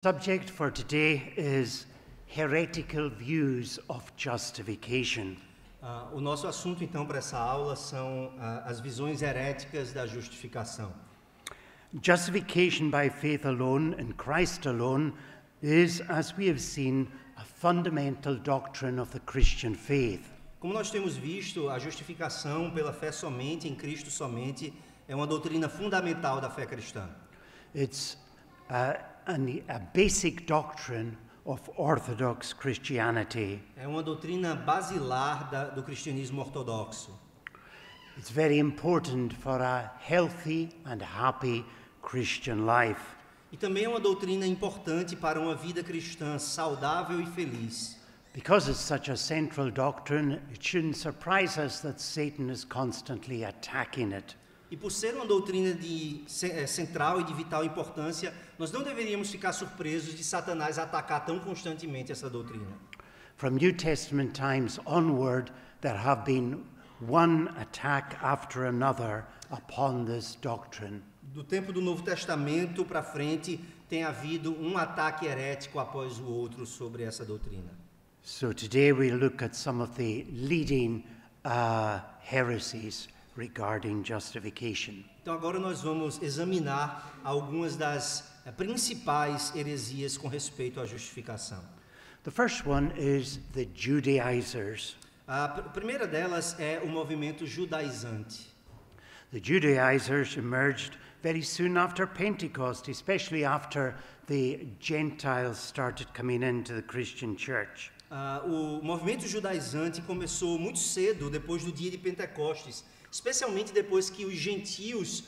Subject for today is heretical views of justification. O nosso assunto então para essa aula são as visões heréticas da justificação. Justification by faith alone in Christ alone is, as we have seen, a fundamental doctrine of the Christian faith. Como nós temos visto, a justificação pela fé somente, em Cristo somente, é uma doutrina fundamental da fé cristã. It's a basic doctrine of Orthodox Christianity. É uma doutrina basilar do cristianismo ortodoxo. It's very important for a healthy and happy Christian life. E também é uma doutrina importante para uma vida cristã saudável e feliz. Because it's such a central doctrine, it shouldn't surprise us that Satan is constantly attacking it. E por ser uma doutrina central e de vital importância, nós não deveríamos ficar surpresos de Satanás atacar tão constantemente essa doutrina. From New Testament times onward, there have been one attack after another upon this doctrine. Do tempo do Novo Testamento para frente, tem havido um ataque herético após o outro sobre essa doutrina. So today we look at some of the leading heresies regarding justification. Então agora nós vamos examinar algumas das principais heresias com respeito à justificação. The first one is the Judaizers. A primeira delas é o movimento judaizante. The Judaizers emerged very soon after Pentecost, especially after the Gentiles started coming into the Christian church. O movimento judaizante começou muito cedo, depois do dia de Pentecostes, especialmente depois que os gentios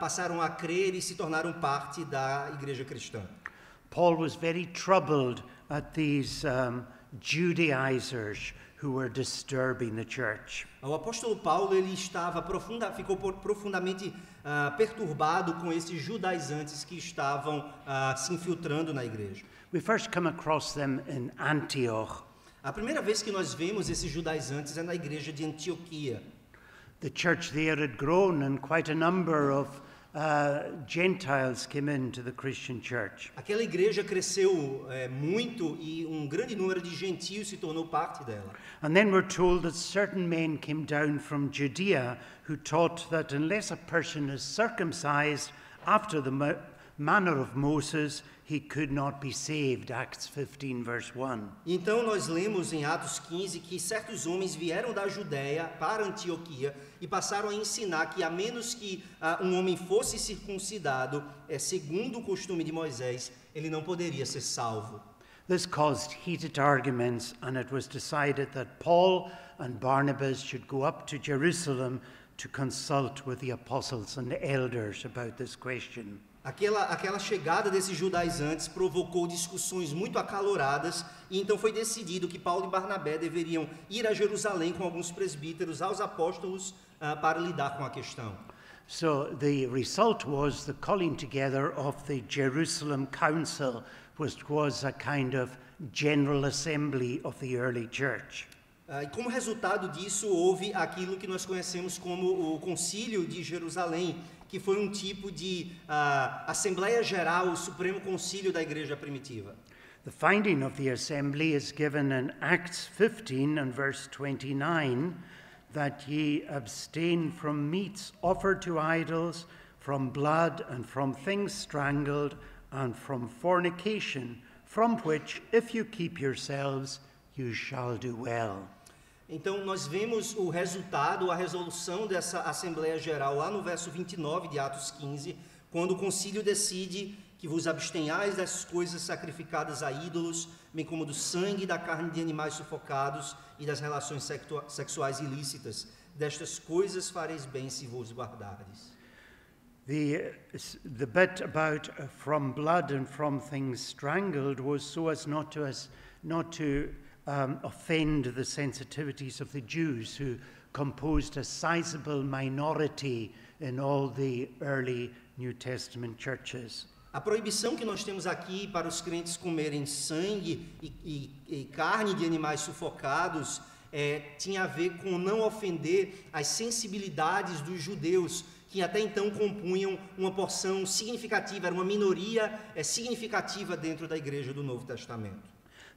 passaram a crer e se tornaram parte da igreja cristã. Paul was very troubled at these Judaizers who were disturbing the church. O apóstolo Paulo ficou profundamente perturbado com esses judaizantes que estavam se infiltrando na igreja. We first come across them in Antioch. A primeira vez que nós vemos esses judaizantes é na igreja de Antioquia. The church there had grown and quite a number of Gentiles came into the Christian church. Aquela igreja cresceu muito e um grande número de gentios se tornou parte dela. And then we're told that certain men came down from Judea who taught that unless a person is circumcised after the manner of Moses, he could not be saved. Acts 15 verse 1. Então nós lemos em Atos 15 que certos homens vieram da Judéia para Antioquia e passaram a ensinar que a menos que um homem fosse circuncidado, segundo o costume de Moisés, ele não poderia ser salvo. This caused heated arguments, and it was decided that Paul and Barnabas should go up to Jerusalem to consult with the apostles and the elders about this question. Aquela chegada desses judaizantes provocou discussões muito acaloradas e então foi decidido que Paulo e Barnabé deveriam ir a Jerusalém com alguns presbíteros, aos apóstolos, para lidar com a questão. So the result was the calling together of the Jerusalem Council, which was a kind of general assembly of the early church. E como resultado disso, houve aquilo que nós conhecemos como o Concílio de Jerusalém, que foi um tipo de Assembleia Geral, o Supremo Concílio da Igreja Primitiva. The finding of the assembly is given in Acts 15 and verse 29, that ye abstain from meats offered to idols, from blood and from things strangled, and from fornication, from which, if you keep yourselves, you shall do well. Então nós vemos o resultado, a resolução dessa Assembleia Geral lá no verso 29 de Atos 15, quando o concílio decide que vos abstenhais das coisas sacrificadas a ídolos, bem como do sangue e da carne de animais sufocados e das relações sexuais ilícitas. Destas coisas fareis bem se vos guardardes. The bit about from blood and from things strangled was so as not to offend the sensitivities of the Jews, who composed a sizable minority in all the early New Testament churches. A proibição que nós temos aqui para os crentes comerem sangue e carne de animais sufocados tinha a ver com não ofender as sensibilidades dos judeus, que até então compunham uma porção significativa, era uma minoria significativa dentro da igreja do Novo Testamento.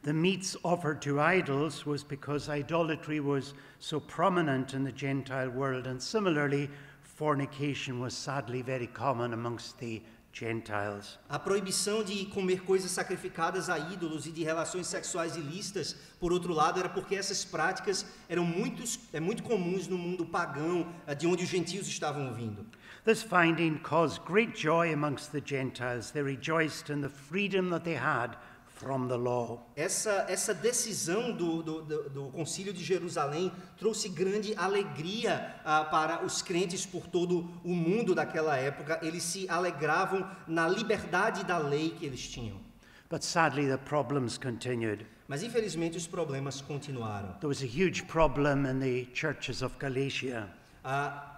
The meats offered to idols was because idolatry was so prominent in the Gentile world, and similarly, fornication was sadly very common amongst the Gentiles. A proibição de comer coisas sacrificadas a ídolos e de relações sexuais ilícitas, por outro lado, era porque essas práticas eram muito comuns no mundo pagão, de onde os gentios estavam vindo. This finding caused great joy amongst the Gentiles. They rejoiced in the freedom that they had from the law. Essa decisão do Concílio de Jerusalém trouxe grande alegria para os crentes por todo o mundo daquela época. Eles se alegravam na liberdade da lei que eles tinham. But sadly, the problems continued. Mas infelizmente os problemas continuaram. There was a huge problem in the churches of Galatia.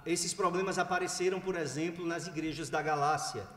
Esses problemas apareceram, por exemplo, nas igrejas da Galácia.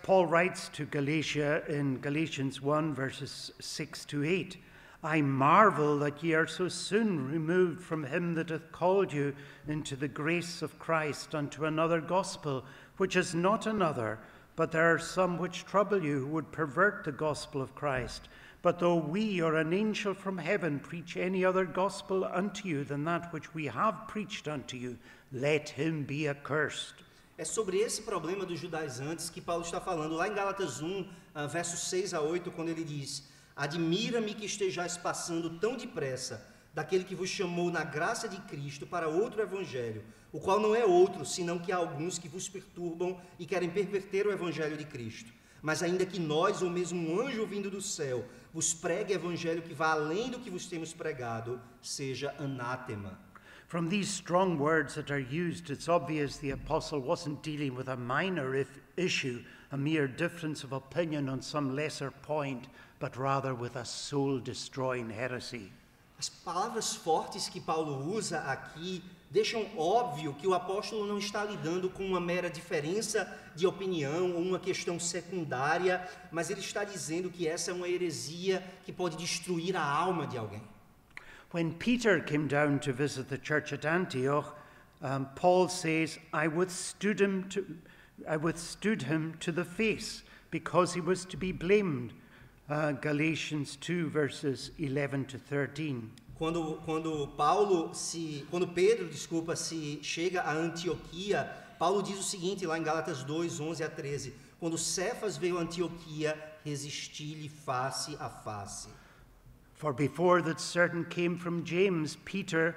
Paul writes to Galatia in Galatians 1, verses 6 to 8, I marvel that ye are so soon removed from him that hath called you into the grace of Christ unto another gospel, which is not another, but there are some which trouble you, who would pervert the gospel of Christ. But though we or an angel from heaven preach any other gospel unto you than that which we have preached unto you, let him be accursed. É sobre esse problema dos judaizantes que Paulo está falando lá em Gálatas 1, versos 6 a 8, quando ele diz: Admira-me que estejais passando tão depressa daquele que vos chamou na graça de Cristo para outro evangelho, o qual não é outro, senão que há alguns que vos perturbam e querem perverter o evangelho de Cristo. Mas ainda que nós, ou mesmo um anjo vindo do céu, vos pregue evangelho que vá além do que vos temos pregado, seja anátema. From these strong words that are used, it's obvious the apostle wasn't dealing with a minor issue, a mere difference of opinion on some lesser point, but rather with a soul-destroying heresy. As palavras fortes que Paulo usa aqui deixam óbvio que o apóstolo não está lidando com uma mera diferença de opinião ou uma questão secundária, mas ele está dizendo que essa é uma heresia que pode destruir a alma de alguém. When Peter came down to visit the church at Antioch, Paul says, I withstood him to the face because he was to be blamed. Galatians 2, verses 11 to 13. Quando Pedro se chega a Antioquia, Paulo diz o seguinte lá em Gálatas 2, 11 a 13. Quando Cefas veio a Antioquia, resisti-lhe face a face. For before that certain came from James, Peter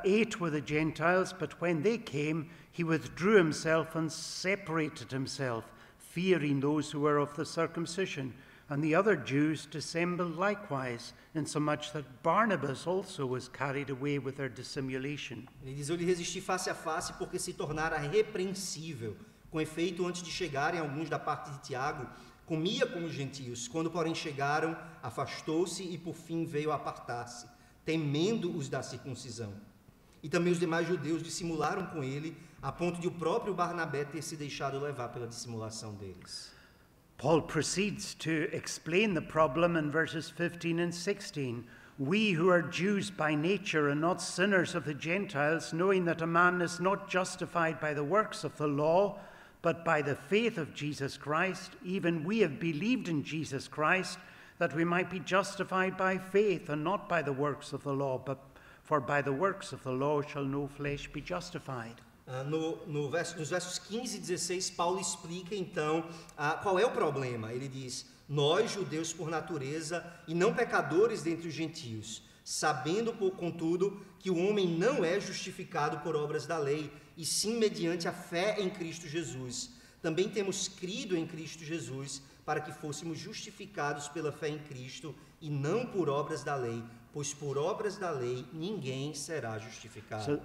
ate with the Gentiles, but when they came, he withdrew himself and separated himself, fearing those who were of the circumcision. And the other Jews dissembled likewise, insomuch that Barnabas also was carried away with their dissimulation. Ele diz, eu lhe resisti face a face porque se tornara repreensível. Com efeito, antes de chegarem alguns da parte de Tiago, comia com os gentios. Quando, porém, chegaram, afastou-se e, por fim, veio a apartar-se, temendo os da circuncisão. E também os demais judeus dissimularam com ele, a ponto de o próprio Barnabé ter se deixado levar pela dissimulação deles. Paul proceeds to explain the problem in verses 15 and 16. We who are Jews by nature and not sinners of the Gentiles, knowing that a man is not justified by the works of the law, but by the faith of Jesus Christ, even we have believed in Jesus Christ, that we might be justified by faith and not by the works of the law, for by the works of the law shall no flesh be justified. Nos versos 15 e 16, Paulo explica então qual é o problema. Ele diz, nós, judeus por natureza, e não pecadores dentre os gentios, sabendo, contudo, que o homem não é justificado por obras da lei, e sim mediante a fé em Cristo Jesus. Também temos crido em Cristo Jesus, para que fôssemos justificados pela fé em Cristo, e não por obras da lei, pois por obras da lei ninguém será justificado.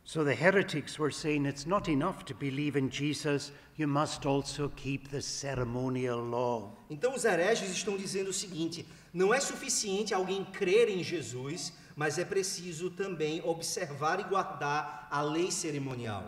So the heretics were saying it's not enough to believe in Jesus, you must also keep the ceremonial law. Então os hereges estão dizendo o seguinte, não é suficiente alguém crer em Jesus, mas é preciso também observar e guardar a lei cerimonial.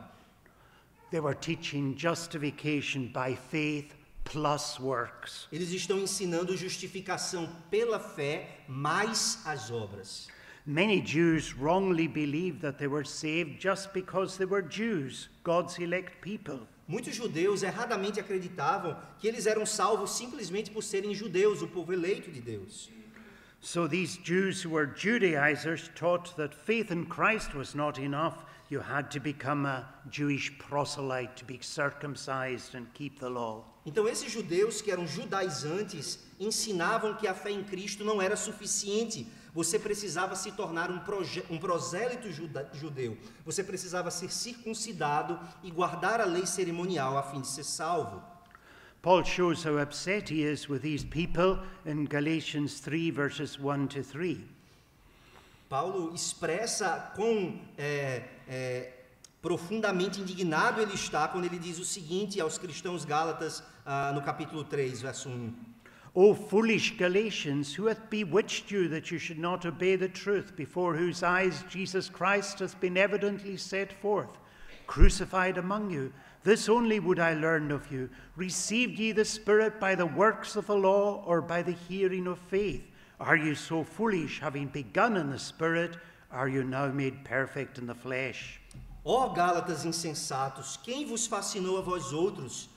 They were teaching justification by faith plus works. Eles estão ensinando justificação pela fé mais as obras. Many Jews wrongly believed that they were saved just because they were Jews, God's elect people. Muitos judeus erradamente acreditavam que eles eram salvos simplesmente por serem judeus, o povo eleito de Deus. So these Jews who were Judaizers taught that faith in Christ was not enough. You had to become a Jewish proselyte to be circumcised and keep the law. Então esses judeus que eram judaizantes ensinavam que a fé em Cristo não era suficiente. Você precisava se tornar um prosélito judeu. Você precisava ser circuncidado e guardar a lei cerimonial a fim de ser salvo. Paul shows how upset he is with these people in Galatians 3 verses 1 to 3. Paulo expressa quão profundamente indignado ele está quando ele diz o seguinte aos cristãos gálatas no capítulo 3, verso 1. O foolish Galatians, who hath bewitched you that you should not obey the truth, before whose eyes Jesus Christ hath been evidently set forth, crucified among you? This only would I learn of you. Received ye the Spirit by the works of the law, or by the hearing of faith? Are you so foolish, having begun in the Spirit, are you now made perfect in the flesh? Ó Gálatas insensatos, quem vos fascinou a vós outros,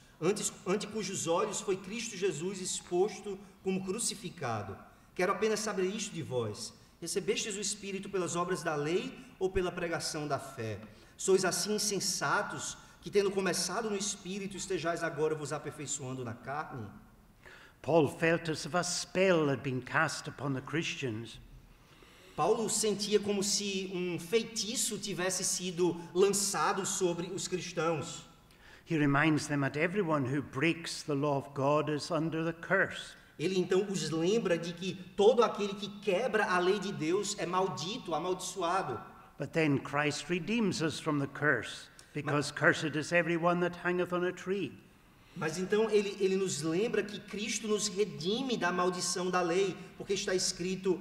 ante cujos olhos foi Cristo Jesus exposto como crucificado? Quero apenas saber isto de vós. Recebestes o Espírito pelas obras da lei ou pela pregação da fé? Sois assim insensatos, que tendo começado no Espírito, estejais agora vos aperfeiçoando na carne? Paul felt as if a spell had been cast upon the Christians. Paulo sentia como se feitiço tivesse sido lançado sobre os cristãos. He reminds them that everyone who breaks the law of God is under the curse. Ele então os lembra de que todo aquele que quebra a lei de Deus é maldito, amaldiçoado. But then Christ redeems us from the curse, because cursed is everyone that hangeth on a tree. Mas então ele nos lembra que Cristo nos redime da maldição da lei, porque está escrito,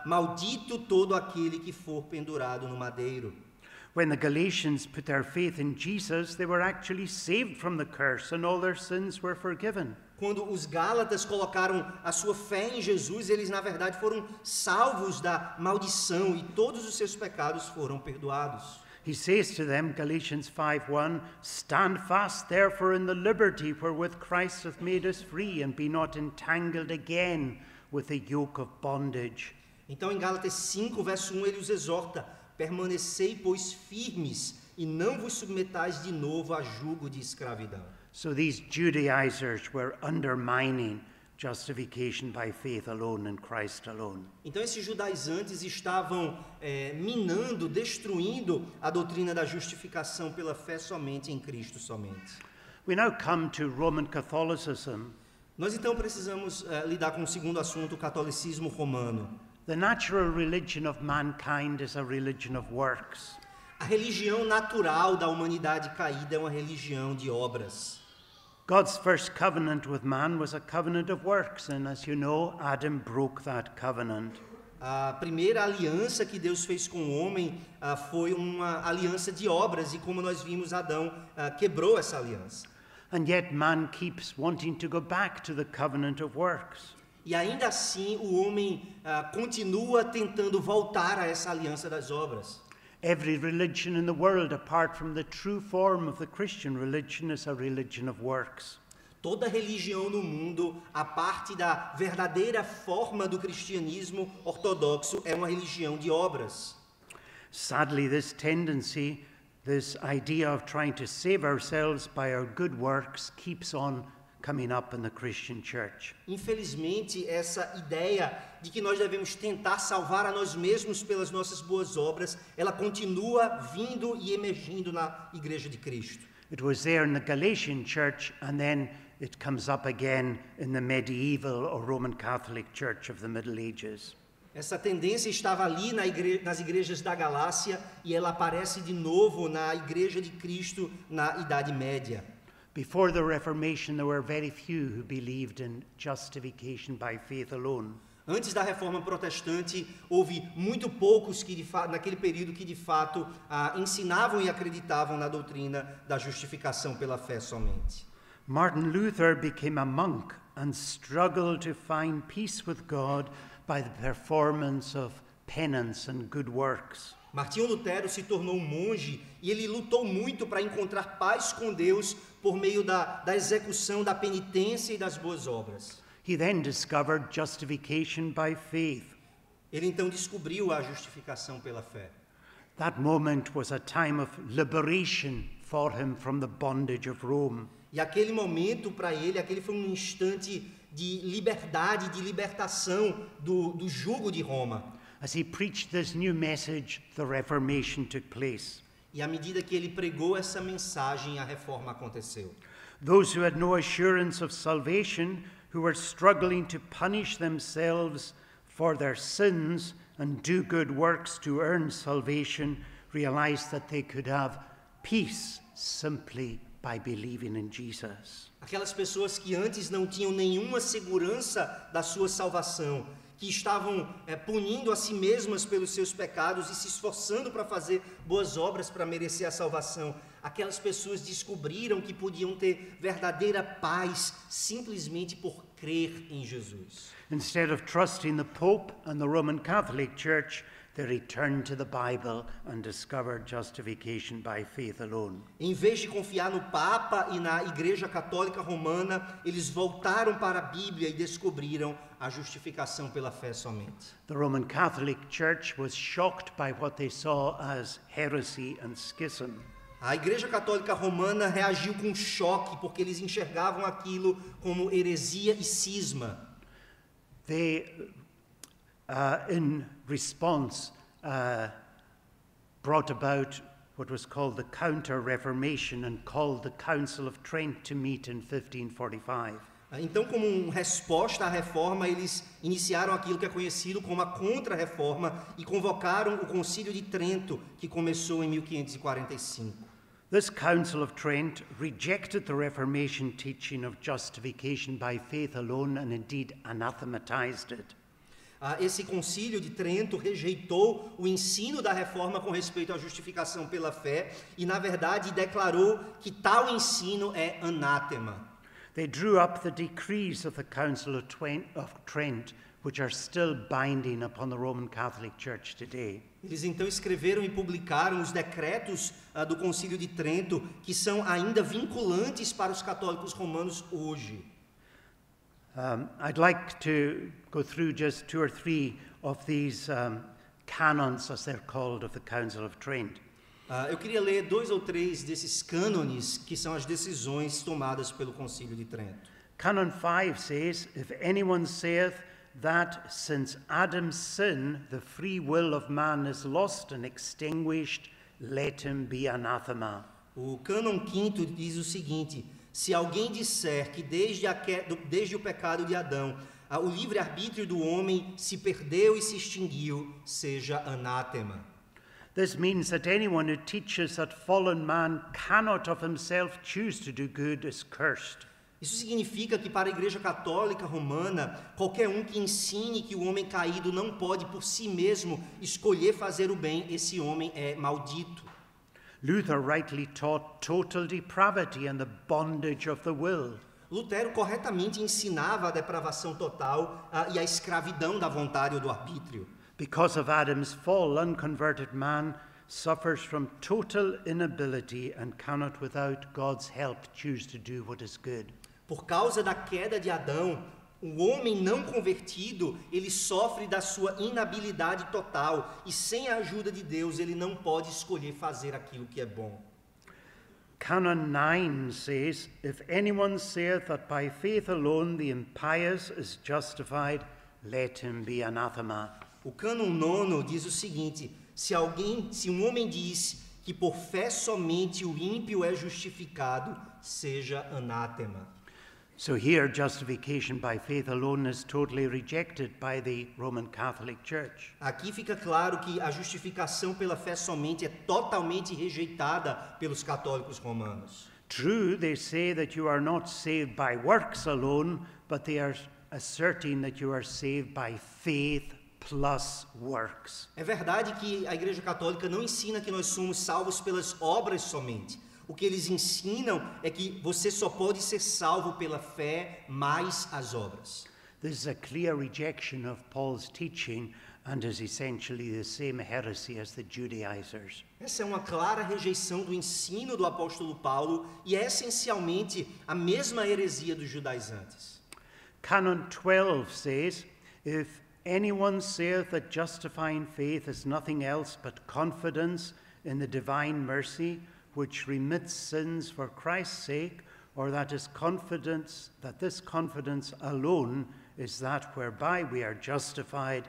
maldito todo aquele que for pendurado no madeiro. When the Galatians put their faith in Jesus, they were actually saved from the curse and all their sins were forgiven. Quando os Gálatas colocaram a sua fé em Jesus, eles na verdade foram salvos da maldição e todos os seus pecados foram perdoados. He says to them, Galatians 5:1, stand fast therefore in the liberty wherewith Christ hath made us free, and be not entangled again with the yoke of bondage. Então em Gálatas 5, verso 1, ele os exorta, permanecei, pois, firmes, e não vos submetais de novo a jugo de escravidão. So these Judaizers were undermining justification by faith alone in Christ alone. Então esses judaizantes estavam minando, destruindo a doutrina da justificação pela fé somente em Cristo somente. We now come to Roman Catholicism. Nós então precisamos lidar com o segundo assunto, o catolicismo romano. The natural religion of mankind is a religion of works. A religião natural da humanidade caída é uma religião de obras. God's first covenant with man was a covenant of works, and as you know, Adam broke that covenant. A primeira aliança que Deus fez com o homem foi uma aliança de obras, e como nós vimos, Adão quebrou essa aliança. And yet man keeps wanting to go back to the covenant of works. E ainda assim o homem continua tentando voltar a essa aliança das obras. Every religion in the world, apart from the true form of the Christian religion, is a religion of works. Toda religião no mundo, a parte da verdadeira forma do cristianismo ortodoxo, é uma religião de obras. Sadly, this tendency, this idea of trying to save ourselves by our good works, keeps on coming up in the Christian church. Infelizmente, essa ideia de que nós devemos tentar salvar a nós mesmos pelas nossas boas obras, ela continua vindo e emergindo na Igreja de Cristo. It was there in the Galatian church, and then it comes up again in the medieval or Roman Catholic Church of the Middle Ages. Essa tendência estava ali nas igrejas da Galácia e ela aparece de novo na Igreja de Cristo na Idade Média. Before the Reformation, there were very few who believed in justification by faith alone. Antes da Reforma Protestante, houve muito poucos que naquele período que de fato ensinavam e acreditavam na doutrina da justificação pela fé somente. Martin Luther became a monk and struggled to find peace with God by the performance of penance and good works. Martinho Lutero se tornou um monge e ele lutou muito para encontrar paz com Deus por meio da execução da penitência e das boas obras. He then discovered justification by faith. Ele então descobriu a justificação pela fé. That moment was a time of liberation for him from the bondage of Rome. E aquele momento para ele, aquele foi um instante de liberdade, de libertação do jugo de Roma. As he preached this new message, the Reformation took place. E à medida que ele pregou essa mensagem, a reforma aconteceu. Those who had no assurance of salvation, who were struggling to punish themselves for their sins and do good works to earn salvation, realized that they could have peace simply by believing in Jesus. Aquelas pessoas que antes não tinham nenhuma segurança da sua salvação, que estavam punindo a si mesmas pelos seus pecados e se esforçando para fazer boas obras para merecer a salvação. Aquelas pessoas descobriram que podiam ter verdadeira paz simplesmente por crer em Jesus. Instead of trusting the Pope and the Roman Catholic Church, they returned to the Bible and discovered justification by faith alone. Em vez de confiar no Papa e na Igreja Católica Romana, eles voltaram para a Bíblia e descobriram a justificação pela fé somente. The Roman Catholic Church was shocked by what they saw as heresy and schism. A Igreja Católica Romana reagiu com choque porque eles enxergavam aquilo como heresia e cisma. They, in response, brought about what was called the Counter-Reformation and called the Council of Trent to meet in 1545. Então, como resposta à reforma, eles iniciaram aquilo que é conhecido como a Contra-Reforma e convocaram o Concílio de Trento, que começou em 1545. This Council of Trent rejected the Reformation teaching of justification by faith alone and indeed anathematized it. Esse concílio de Trento rejeitou o ensino da reforma com respeito à justificação pela fé e, na verdade, declarou que tal ensino é anátema. They drew up the decrees of the Council of Trent, which are still binding upon the Roman Catholic Church today. Eles então escreveram e publicaram os decretos do Concílio de Trento, que são ainda vinculantes para os católicos romanos hoje. I'd like to go through just 2 or 3 of these canons, as they're called, of the Council of Trent. Eu queria ler 2 ou 3 desses cânones, que são as decisões tomadas pelo Concílio de Trento. Canon 5 says, if anyone saith that since Adam's sin the free will of man is lost and extinguished, let him be anathema. O cânon 5 diz o seguinte: se alguém disser que desde o pecado de Adão, o livre-arbítrio do homem se perdeu e se extinguiu, seja anátema. This means that anyone who teaches that fallen man cannot of himself choose to do good is cursed. Isso significa que para a Igreja Católica Romana, qualquer um que ensine que o homem caído não pode por si mesmo escolher fazer o bem, esse homem é maldito. Luther rightly taught total depravity and the bondage of the will. Lutero corretamente ensinava a depravação total e a escravidão da vontade ou do arbítrio. Because of Adam's fall, unconverted man suffers from total inability and cannot without God's help choose to do what is good. Por causa da queda de Adão, o homem não convertido, ele sofre da sua inabilidade total e sem a ajuda de Deus ele não pode escolher fazer aquilo que é bom. Canon 9 says, if anyone saith that by faith alone the impious is justified, let him be anathema. O cânon 9 diz o seguinte: se um homem diz que por fé somente o ímpio é justificado, seja anátema. So here, justification by faith alone is totally rejected by the Roman Catholic Church. Aqui fica claro que a justificação pela fé somente é totalmente rejeitada pelos católicos romanos. True, they say that you are not saved by works alone, but they are asserting that you are saved by faith plus works. É verdade que a Igreja Católica não ensina que nós somos salvos pelas obras somente. O que eles ensinam é que você só pode ser salvo pela fé mais as obras. This is a clear rejection of Paul's teaching and is essentially the same heresy as the Judaizers. Essa é uma clara rejeição do ensino do apóstolo Paulo e é essencialmente a mesma heresia dos judaizantes. Canon 12 says, "If anyone saith that justifying faith is nothing else but confidence in the divine mercy, which remits sins for Christ's sake, or that this confidence alone is that whereby we are justified,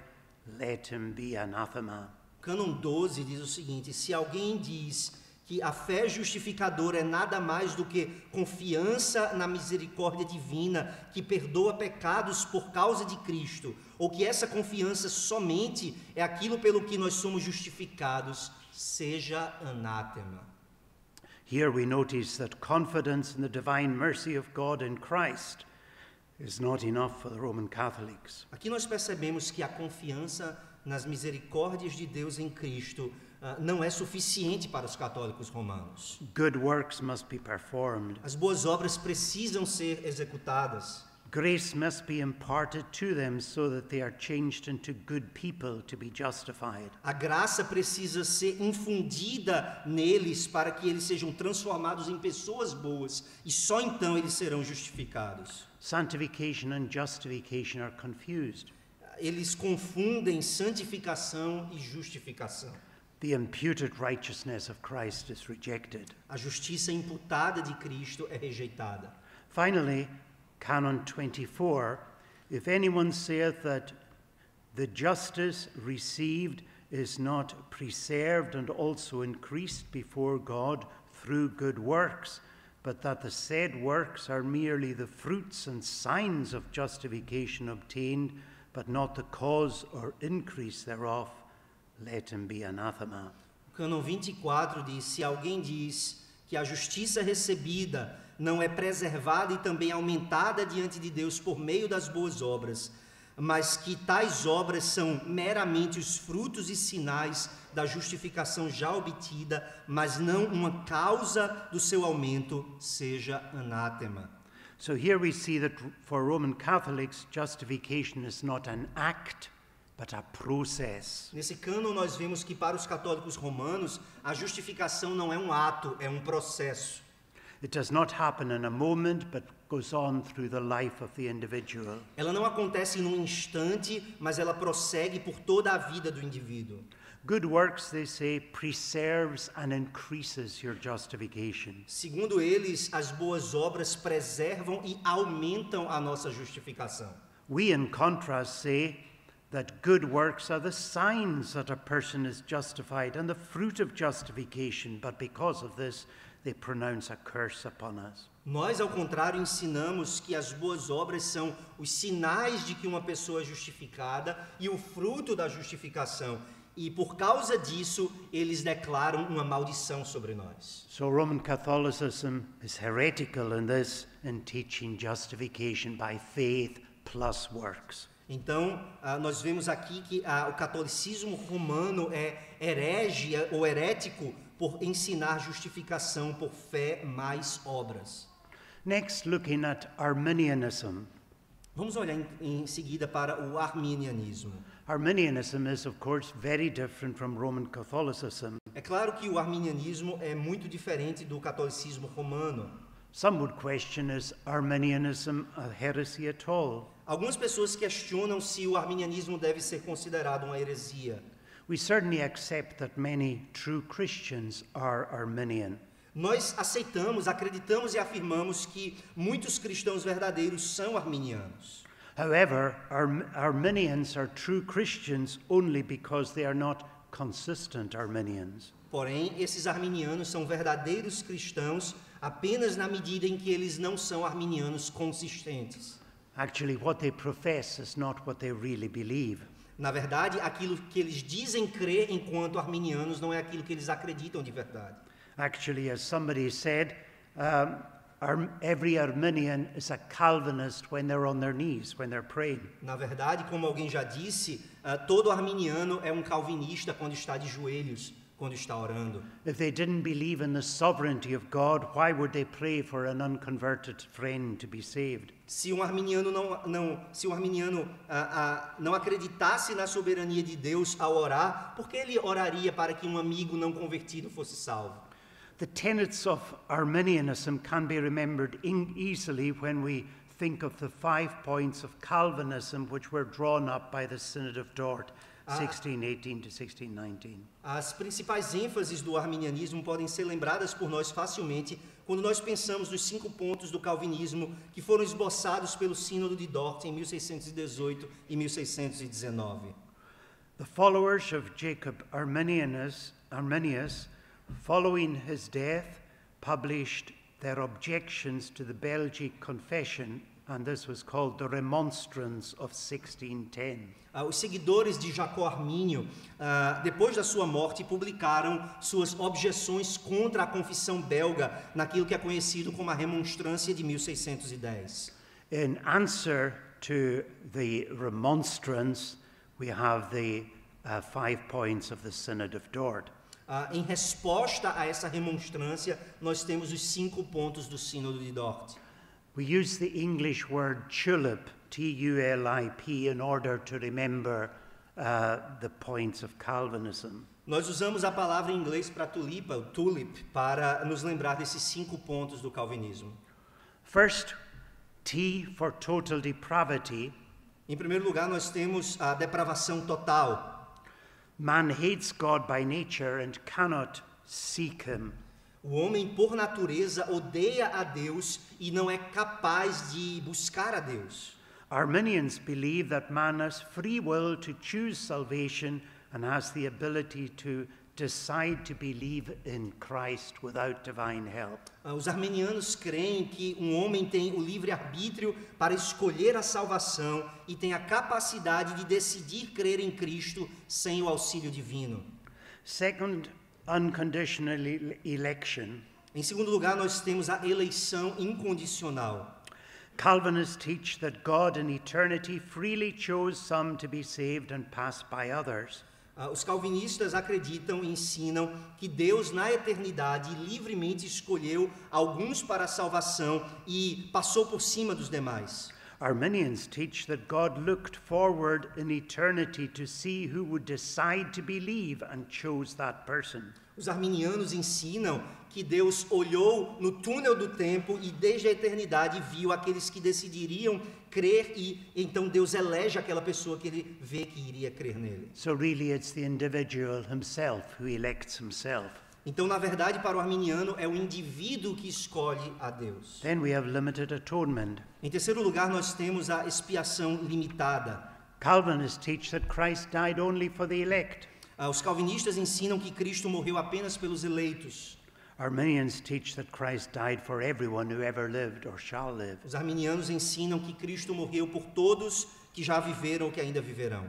let him be anathema." Cânon 12 diz o seguinte: se alguém diz que a fé justificadora é nada mais do que confiança na misericórdia divina que perdoa pecados por causa de Cristo, ou que essa confiança somente é aquilo pelo que nós somos justificados, seja anátema. Here we notice that confidence in the divine mercy of God in Christ is not enough for the Roman Catholics. Aqui nós percebemos que a confiança nas misericórdias de Deus em Cristo não é suficiente para os católicos romanos. Good works must be performed. As boas obras precisam ser executadas. Grace must be imparted to them so that they are changed into good people to be justified. A graça precisa ser infundida neles para que eles sejam transformados em pessoas boas e só então eles serão justificados. Sanctification and justification are confused. Eles confundem santificação e justificação. The imputed righteousness of Christ is rejected. A justiça imputada de Cristo é rejeitada. Finally, Canon 24, "If anyone saith that the justice received is not preserved and also increased before God through good works, but that the said works are merely the fruits and signs of justification obtained, but not the cause or increase thereof, let him be anathema." O Cânon 24 diz: se alguém diz que a justiça recebida não é preservada e também aumentada diante de Deus por meio das boas obras, mas que tais obras são meramente os frutos e sinais da justificação já obtida, mas não uma causa do seu aumento, seja anátema. So here we see that for Roman Catholics, justification is not an act, but a process. Nesse cânon nós vemos que para os católicos romanos, a justificação não é um ato, é um processo. It does not happen in a moment, but goes on through the life of the individual. Ela não acontece num instante, mas ela prossegue por toda a vida do indivíduo. Good works, they say, preserves and increases your justification. Segundo eles, as boas obras preservam e aumentam a nossa justificação. We, in contrast, say that good works are the signs that a person is justified and the fruit of justification, but because of this, they pronounce a curse upon us. Nós, ao contrário, ensinamos que as boas obras são os sinais de que uma pessoa é justificada e o fruto da justificação. E por causa disso, eles declaram uma maldição sobre nós. So Roman Catholicism is heretical in this, in teaching justification by faith plus works. Então, nós vemos aqui que o catolicismo romano é herege ou herético por ensinar justificação por fé mais obras. Next, looking at Arminianism. Vamos olhar em seguida para o arminianismo. Arminianism is, of course, very different from Roman Catholicism. É claro que o arminianismo é muito diferente do catolicismo romano. Some would question, is Arminianism a heresy at all? Algumas pessoas questionam se o arminianismo deve ser considerado uma heresia. We certainly accept that many true Christians are Arminian. Nós aceitamos, acreditamos e afirmamos que muitos cristãos verdadeiros são arminianos. However, Arminians are true Christians only because they are not consistent Arminians. Porém, esses arminianos são verdadeiros cristãos apenas na medida em que eles não são arminianos consistentes. Actually, what they profess is not what they really believe. Na verdade, aquilo que eles dizem crer enquanto arminianos não é aquilo que eles acreditam de verdade. Actually, as somebody said, every Arminian is a Calvinist when they're on their knees, when they're praying. Na verdade, como alguém já disse, todo arminiano é um calvinista quando está de joelhos quando está orando? If they didn't believe in the sovereignty of God, why would they pray for an unconverted friend to be saved? Se um arminiano não acreditasse na soberania de Deus ao orar, por que ele oraria para que um amigo não convertido fosse salvo? The tenets of Arminianism can be remembered easily when we think of the 5 points of Calvinism which were drawn up by the Synod of Dort, 1618 to 1619. As principais ênfases do arminianismo podem ser lembradas por nós facilmente quando nós pensamos nos 5 pontos do calvinismo que foram esboçados pelo Sínodo de Dort em 1618 e 1619. The followers of Jacob Arminius, following his death, published their objections to the Belgic Confession, and this was called the Remonstrance of 1610. Os seguidores de Jacó Armínio, depois da sua morte, publicaram suas objeções contra a confissão belga, naquilo que é conhecido como a Remonstrância de 1610. In answer to the Remonstrance, we have the 5 points of the Synod of Dort. Em resposta a essa remonstrância, nós temos os 5 pontos do Sínodo de Dort. We use the English word tulip, T-U-L-I-P, in order to remember the points of Calvinism. Nós usamos a palavra em inglês para tulipa, o tulip, para nos lembrar desses 5 pontos do calvinismo. First, T for total depravity. Em primeiro lugar, nós temos a depravação total. Man hates God by nature and cannot seek him. O homem, por natureza, odeia a Deus e não é capaz de buscar a Deus. Arminians believe that man has free will to choose salvation and has the ability to decide to believe in Christ without divine help. Os arminianos creem que um homem tem o livre-arbítrio para escolher a salvação e tem a capacidade de decidir crer em Cristo sem o auxílio divino. Second, unconditional election. Em segundo lugar, nós temos a eleição incondicional. Calvinists teach that God in eternity freely chose some to be saved and passed by others. Os calvinistas acreditam e ensinam que Deus, na eternidade, livremente escolheu alguns para a salvação e passou por cima dos demais. Arminians teach that God looked forward in eternity to see who would decide to believe and chose that person. Os arminianos ensinam que Deus olhou no túnel do tempo e desde a eternidade viu aqueles que decidiriam crer e então Deus elege aquela pessoa que ele vê que iria crer nele. So really it's the individual himself who elects himself. Então, na verdade, para o arminiano é o indivíduo que escolhe a Deus. Then we have limited atonement. Em terceiro lugar, nós temos a expiação limitada. Calvinists teach that Christ died only for the elect. Os calvinistas ensinam que Cristo morreu apenas pelos eleitos. Arminians teach that Christ died for everyone who ever lived or shall live. Os arminianos ensinam que Cristo morreu por todos que já viveram ou que ainda viverão.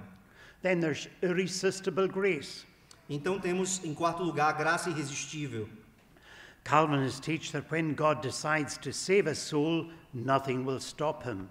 Then there's irresistible grace. Então temos, em quarto lugar, a graça irresistível. Calvinists teach that when God decides to save a soul, nothing will stop him.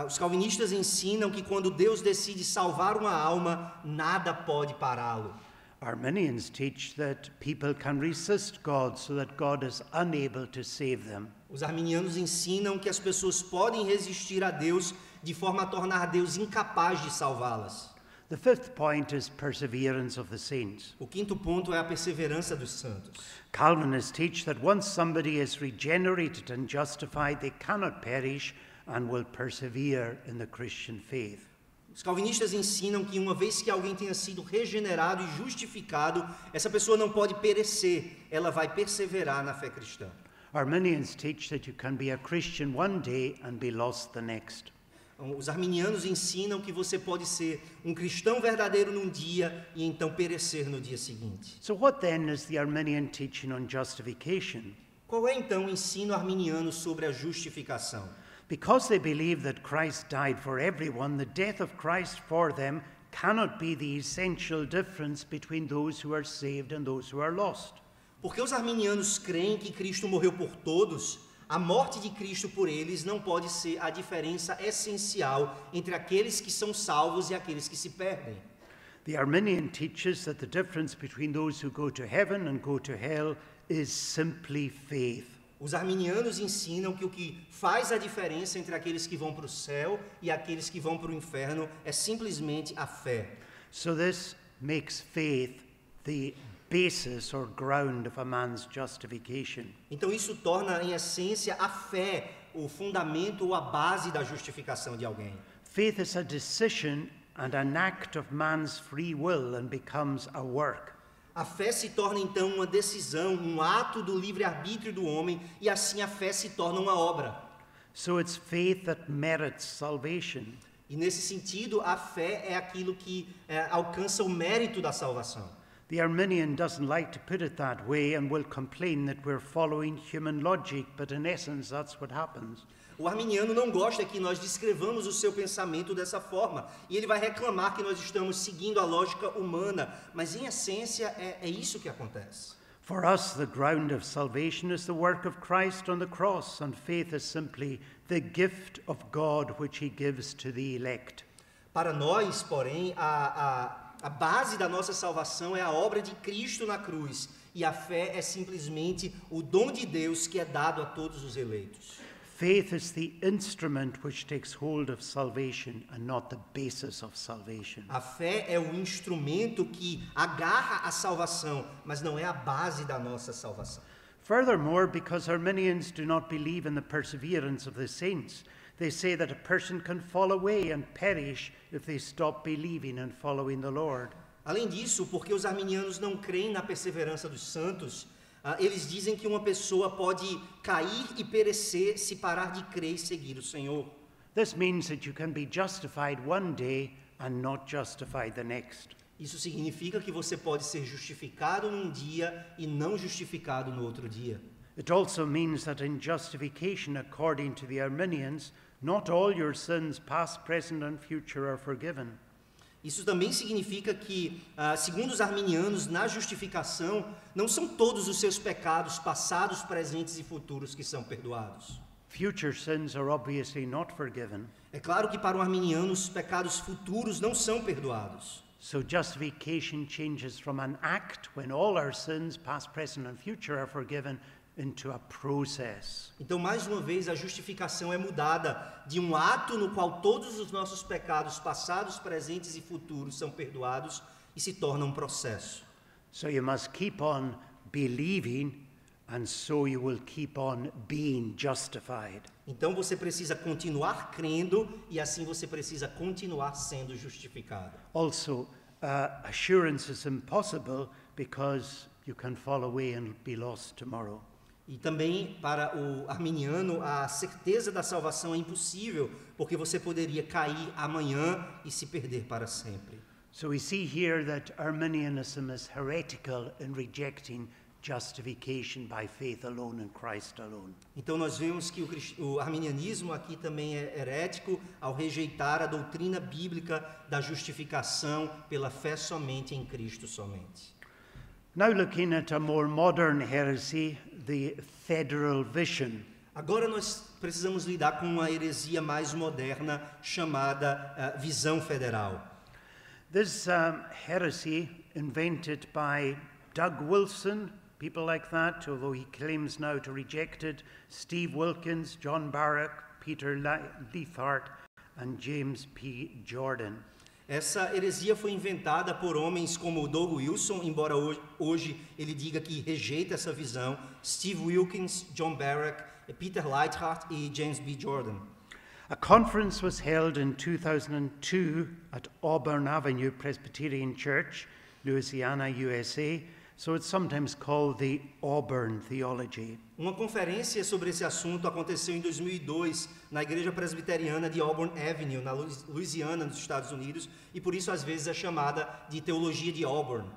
Os calvinistas ensinam que quando Deus decide salvar uma alma, nada pode pará-lo. Arminians teach that people can resist God so that God is unable to save them. Os arminianos ensinam que as pessoas podem resistir a Deus de forma a tornar Deus incapaz de salvá-las. The fifth point is perseverance of the saints. O quinto ponto é a perseverança dos santos. Calvinists teach that once somebody is regenerated and justified, they cannot perish and will persevere in the Christian faith. Os calvinistas ensinam que uma vez que alguém tenha sido regenerado e justificado, essa pessoa não pode perecer, ela vai perseverar na fé cristã. Arminians teach that you can be a Christian one day and be lost the next. Os arminianos ensinam que você pode ser um cristão verdadeiro num dia e então perecer no dia seguinte. So what then is the Arminian teaching on justification? Qual é então o ensino arminiano sobre a justificação? Because they believe that Christ died for everyone, the death of Christ for them cannot be the essential difference between those who are saved and those who are lost. Porque os arminianos creem que Cristo morreu por todos, a morte de Cristo por eles não pode ser a diferença essencial entre aqueles que são salvos e aqueles que se perdem. The Arminian teaches that the difference between those who go to heaven and go to hell is simply faith. Os arminianos ensinam que o que faz a diferença entre aqueles que vão para o céu e aqueles que vão para o inferno é simplesmente a fé. So this makes faith the basis or ground of a man's justification. Então isso torna, em essência, a fé o fundamento ou a base da justificação de alguém. Faith is a decision and an act of man's free will and becomes a work. A fé se torna então uma decisão, um ato do livre-arbítrio do homem, e assim a fé se torna uma obra. So it's faith that merits salvation. E nesse sentido, a fé é aquilo que alcança o mérito da salvação. The Arminian doesn't like to put it that way and will complain that we're following human logic, but in essence that's what happens. O arminiano não gosta que nós descrevamos o seu pensamento dessa forma, e ele vai reclamar que nós estamos seguindo a lógica humana, mas em essência é isso que acontece. For us, the ground of salvation is the work of Christ on the cross, and faith is simply the gift of God which he gives to the elect. Para nós, porém, a base da nossa salvação é a obra de Cristo na cruz, e a fé é simplesmente o dom de Deus que é dado a todos os eleitos. Faith is the instrument which takes hold of salvation and not the basis of salvation. A fé é o instrumento que agarra a salvação, mas não é a base da nossa salvação. Furthermore, because Arminians do not believe in the perseverance of the saints, they say that a person can fall away and perish if they stop believing and following the Lord. Além disso, porque os arminianos não creem na perseverança dos santos, eles dizem que uma pessoa pode cair e perecer se parar de crer e seguir o Senhor. This means that you can be justified one day and not justified the next. Isso significa que você pode ser justificado num dia e não justificado no outro dia. It also means that in justification, according to the Arminians, not all your sins, past, present, and future, are forgiven. Isso também significa que, segundo os arminianos, na justificação, não são todos os seus pecados passados, presentes e futuros que são perdoados. Future sins are obviously not forgiven. É claro que para o arminiano os pecados futuros não são perdoados. So justification changes from an act when all our sins, past, present, and future, are forgiven, into a process. Então, mais uma vez, a justificação é mudada de um ato no qual todos os nossos pecados passados, presentes e futuros são perdoados e se torna um processo. So you must keep on believing, and so you will keep on being justified. Então você precisa continuar crendo e assim você precisa continuar sendo justificado. Also, assurance is impossible because you can fall away and be lost tomorrow. E também para o arminiano a certeza da salvação é impossível, porque você poderia cair amanhã e se perder para sempre. So we see here that Arminianism is heretical in rejecting justification by faith alone in Christ alone. Então nós vemos que o arminianismo aqui também é herético ao rejeitar a doutrina bíblica da justificação pela fé somente em Cristo somente. Now looking at a more modern heresy, the federal vision. Agora nós precisamos lidar com uma heresia mais moderna chamada visão federal. This heresy, invented by Doug Wilson, people like that, although he claims now to reject it, Steve Wilkins, John Barrack, Peter Leithart, and James P. Jordan. Essa heresia foi inventada por homens como Doug Wilson, embora hoje ele diga que rejeita essa visão, Steve Wilkins, John Barrack, Peter Leithart e James B. Jordan. A conference was held in 2002 at Auburn Avenue Presbyterian Church, Louisiana, USA, so it's sometimes called the Auburn Theology. Uma conferência sobre esse assunto aconteceu em 2002 na Igreja Presbiteriana de Auburn Avenue, na Louisiana, nos Estados Unidos, e por isso às vezes é chamada de Teologia de Auburn.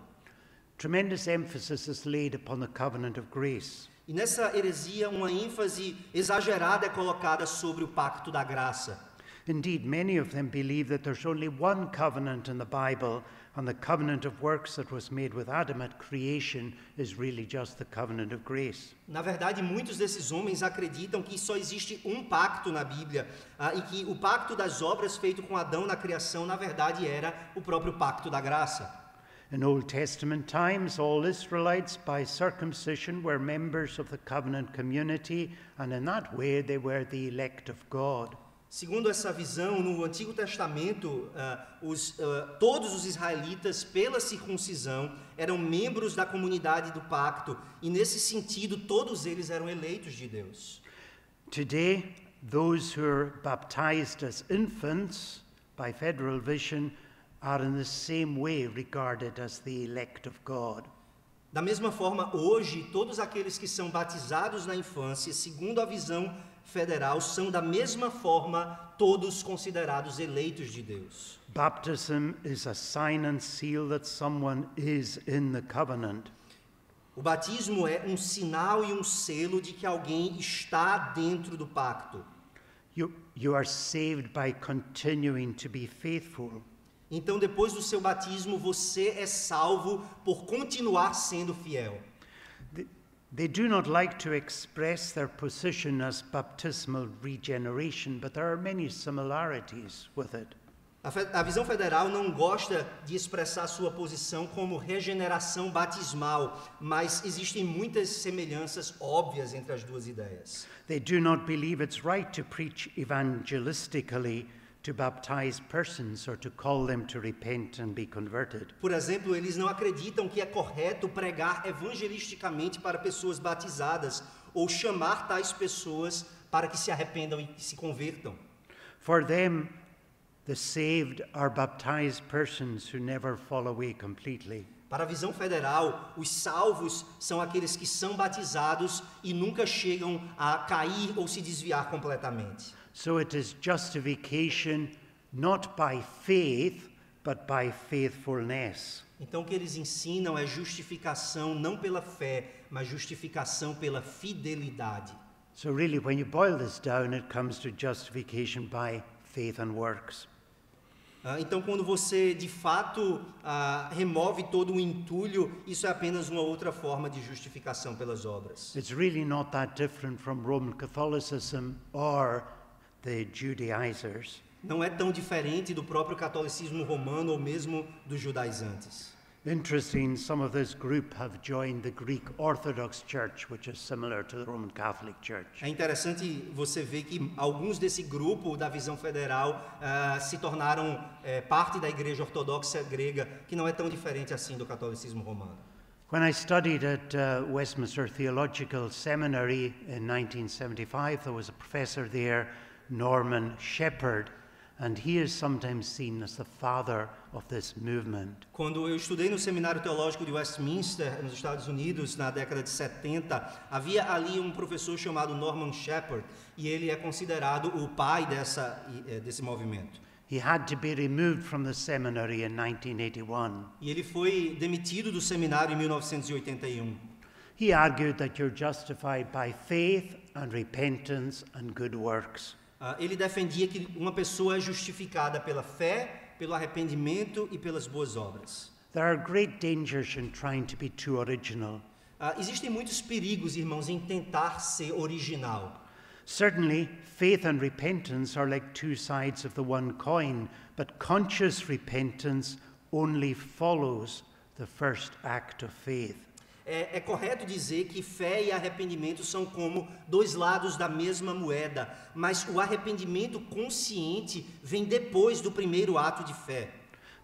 Tremendous emphasis is laid upon the covenant of grace. E nessa heresia uma ênfase exagerada é colocada sobre o pacto da graça. Indeed, many of them believe that there's only one covenant in the Bible, and the covenant of works that was made with Adam at creation is really just the covenant of grace. Na verdade, muitos desses homens acreditam que só existe um pacto na Bíblia e que o pacto das obras feito com Adão na criação, na verdade, era o próprio pacto da graça. In Old Testament times, all Israelites by circumcision were members of the covenant community, and in that way they were the elect of God. Segundo essa visão, no Antigo Testamento, todos os israelitas, pela circuncisão, eram membros da comunidade do pacto, e nesse sentido, todos eles eram eleitos de Deus. Today, those who are baptized as infants by federal vision are in the same way regarded as the elect of God. Da mesma forma, hoje, todos aqueles que são batizados na infância, segundo a visão federal, são da mesma forma todos considerados eleitos de Deus. Baptism is a sign and seal that someone is in the covenant. O batismo é um sinal e um selo de que alguém está dentro do pacto. You are saved by continuing to be faithful. Então, depois do seu batismo, você é salvo por continuar sendo fiel. They do not like to express their position as baptismal regeneration, but there are many similarities with it. A visão federal não gosta de expressar sua posição como regeneração batismal, mas existem muitas semelhanças óbvias entre as duas ideias. They do not believe it's right to preach evangelistically to baptize persons or to call them to repent and be converted. Por exemplo, eles não acreditam que é correto pregar evangelisticamente para pessoas batizadas ou chamar tais pessoas para que se arrependam e se convertam. For them, the saved are baptized persons who never fall away completely. Para a visão federal, os salvos são aqueles que são batizados e nunca chegam a cair ou se desviar completamente. So it is justification not by faith, but by faithfulness. Então o que eles ensinam é justificação não pela fé, mas justificação pela fidelidade. So really, when you boil this down, it comes to justification by faith and works. Então, quando você de fato remove todo o entulho, isso é apenas uma outra forma de justificação pelas obras. It's really not that different from Roman Catholicism or the Judaizers. Não é tão diferente do próprio catolicismo romano ou mesmo dos judaizantes. Interesting, some of this group have joined the Greek Orthodox Church, which is similar to the Roman Catholic Church. É interessante você ver que alguns desse grupo da visão federal se tornaram parte da Igreja Ortodoxa grega, que não é tão diferente assim do catolicismo romano. When I studied at Westminster Theological Seminary in 1975, there was a professor there, Norman Shepherd, and he is sometimes seen as the father of this movement. Quando eu estudei no Seminário Teológico de Westminster, nos Estados Unidos, na década de 70, havia ali um professor chamado Norman Shepherd, e ele é considerado o pai desse movimento. He had to be removed from the seminary in 1981. E ele foi demitido do seminário em 1981. He argued that you're justified by faith and repentance and good works. Ele defendia que uma pessoa é justificada pela fé, pelo arrependimento e pelas boas obras. There are great dangers in trying to be too original. Existem muitos perigos, irmãos, em tentar ser original. Certainly, faith and repentance are like two sides of the one coin, but conscious repentance only follows the first act of faith. É correto dizer que fé e arrependimento são como dois lados da mesma moeda, mas o arrependimento consciente vem depois do primeiro ato de fé.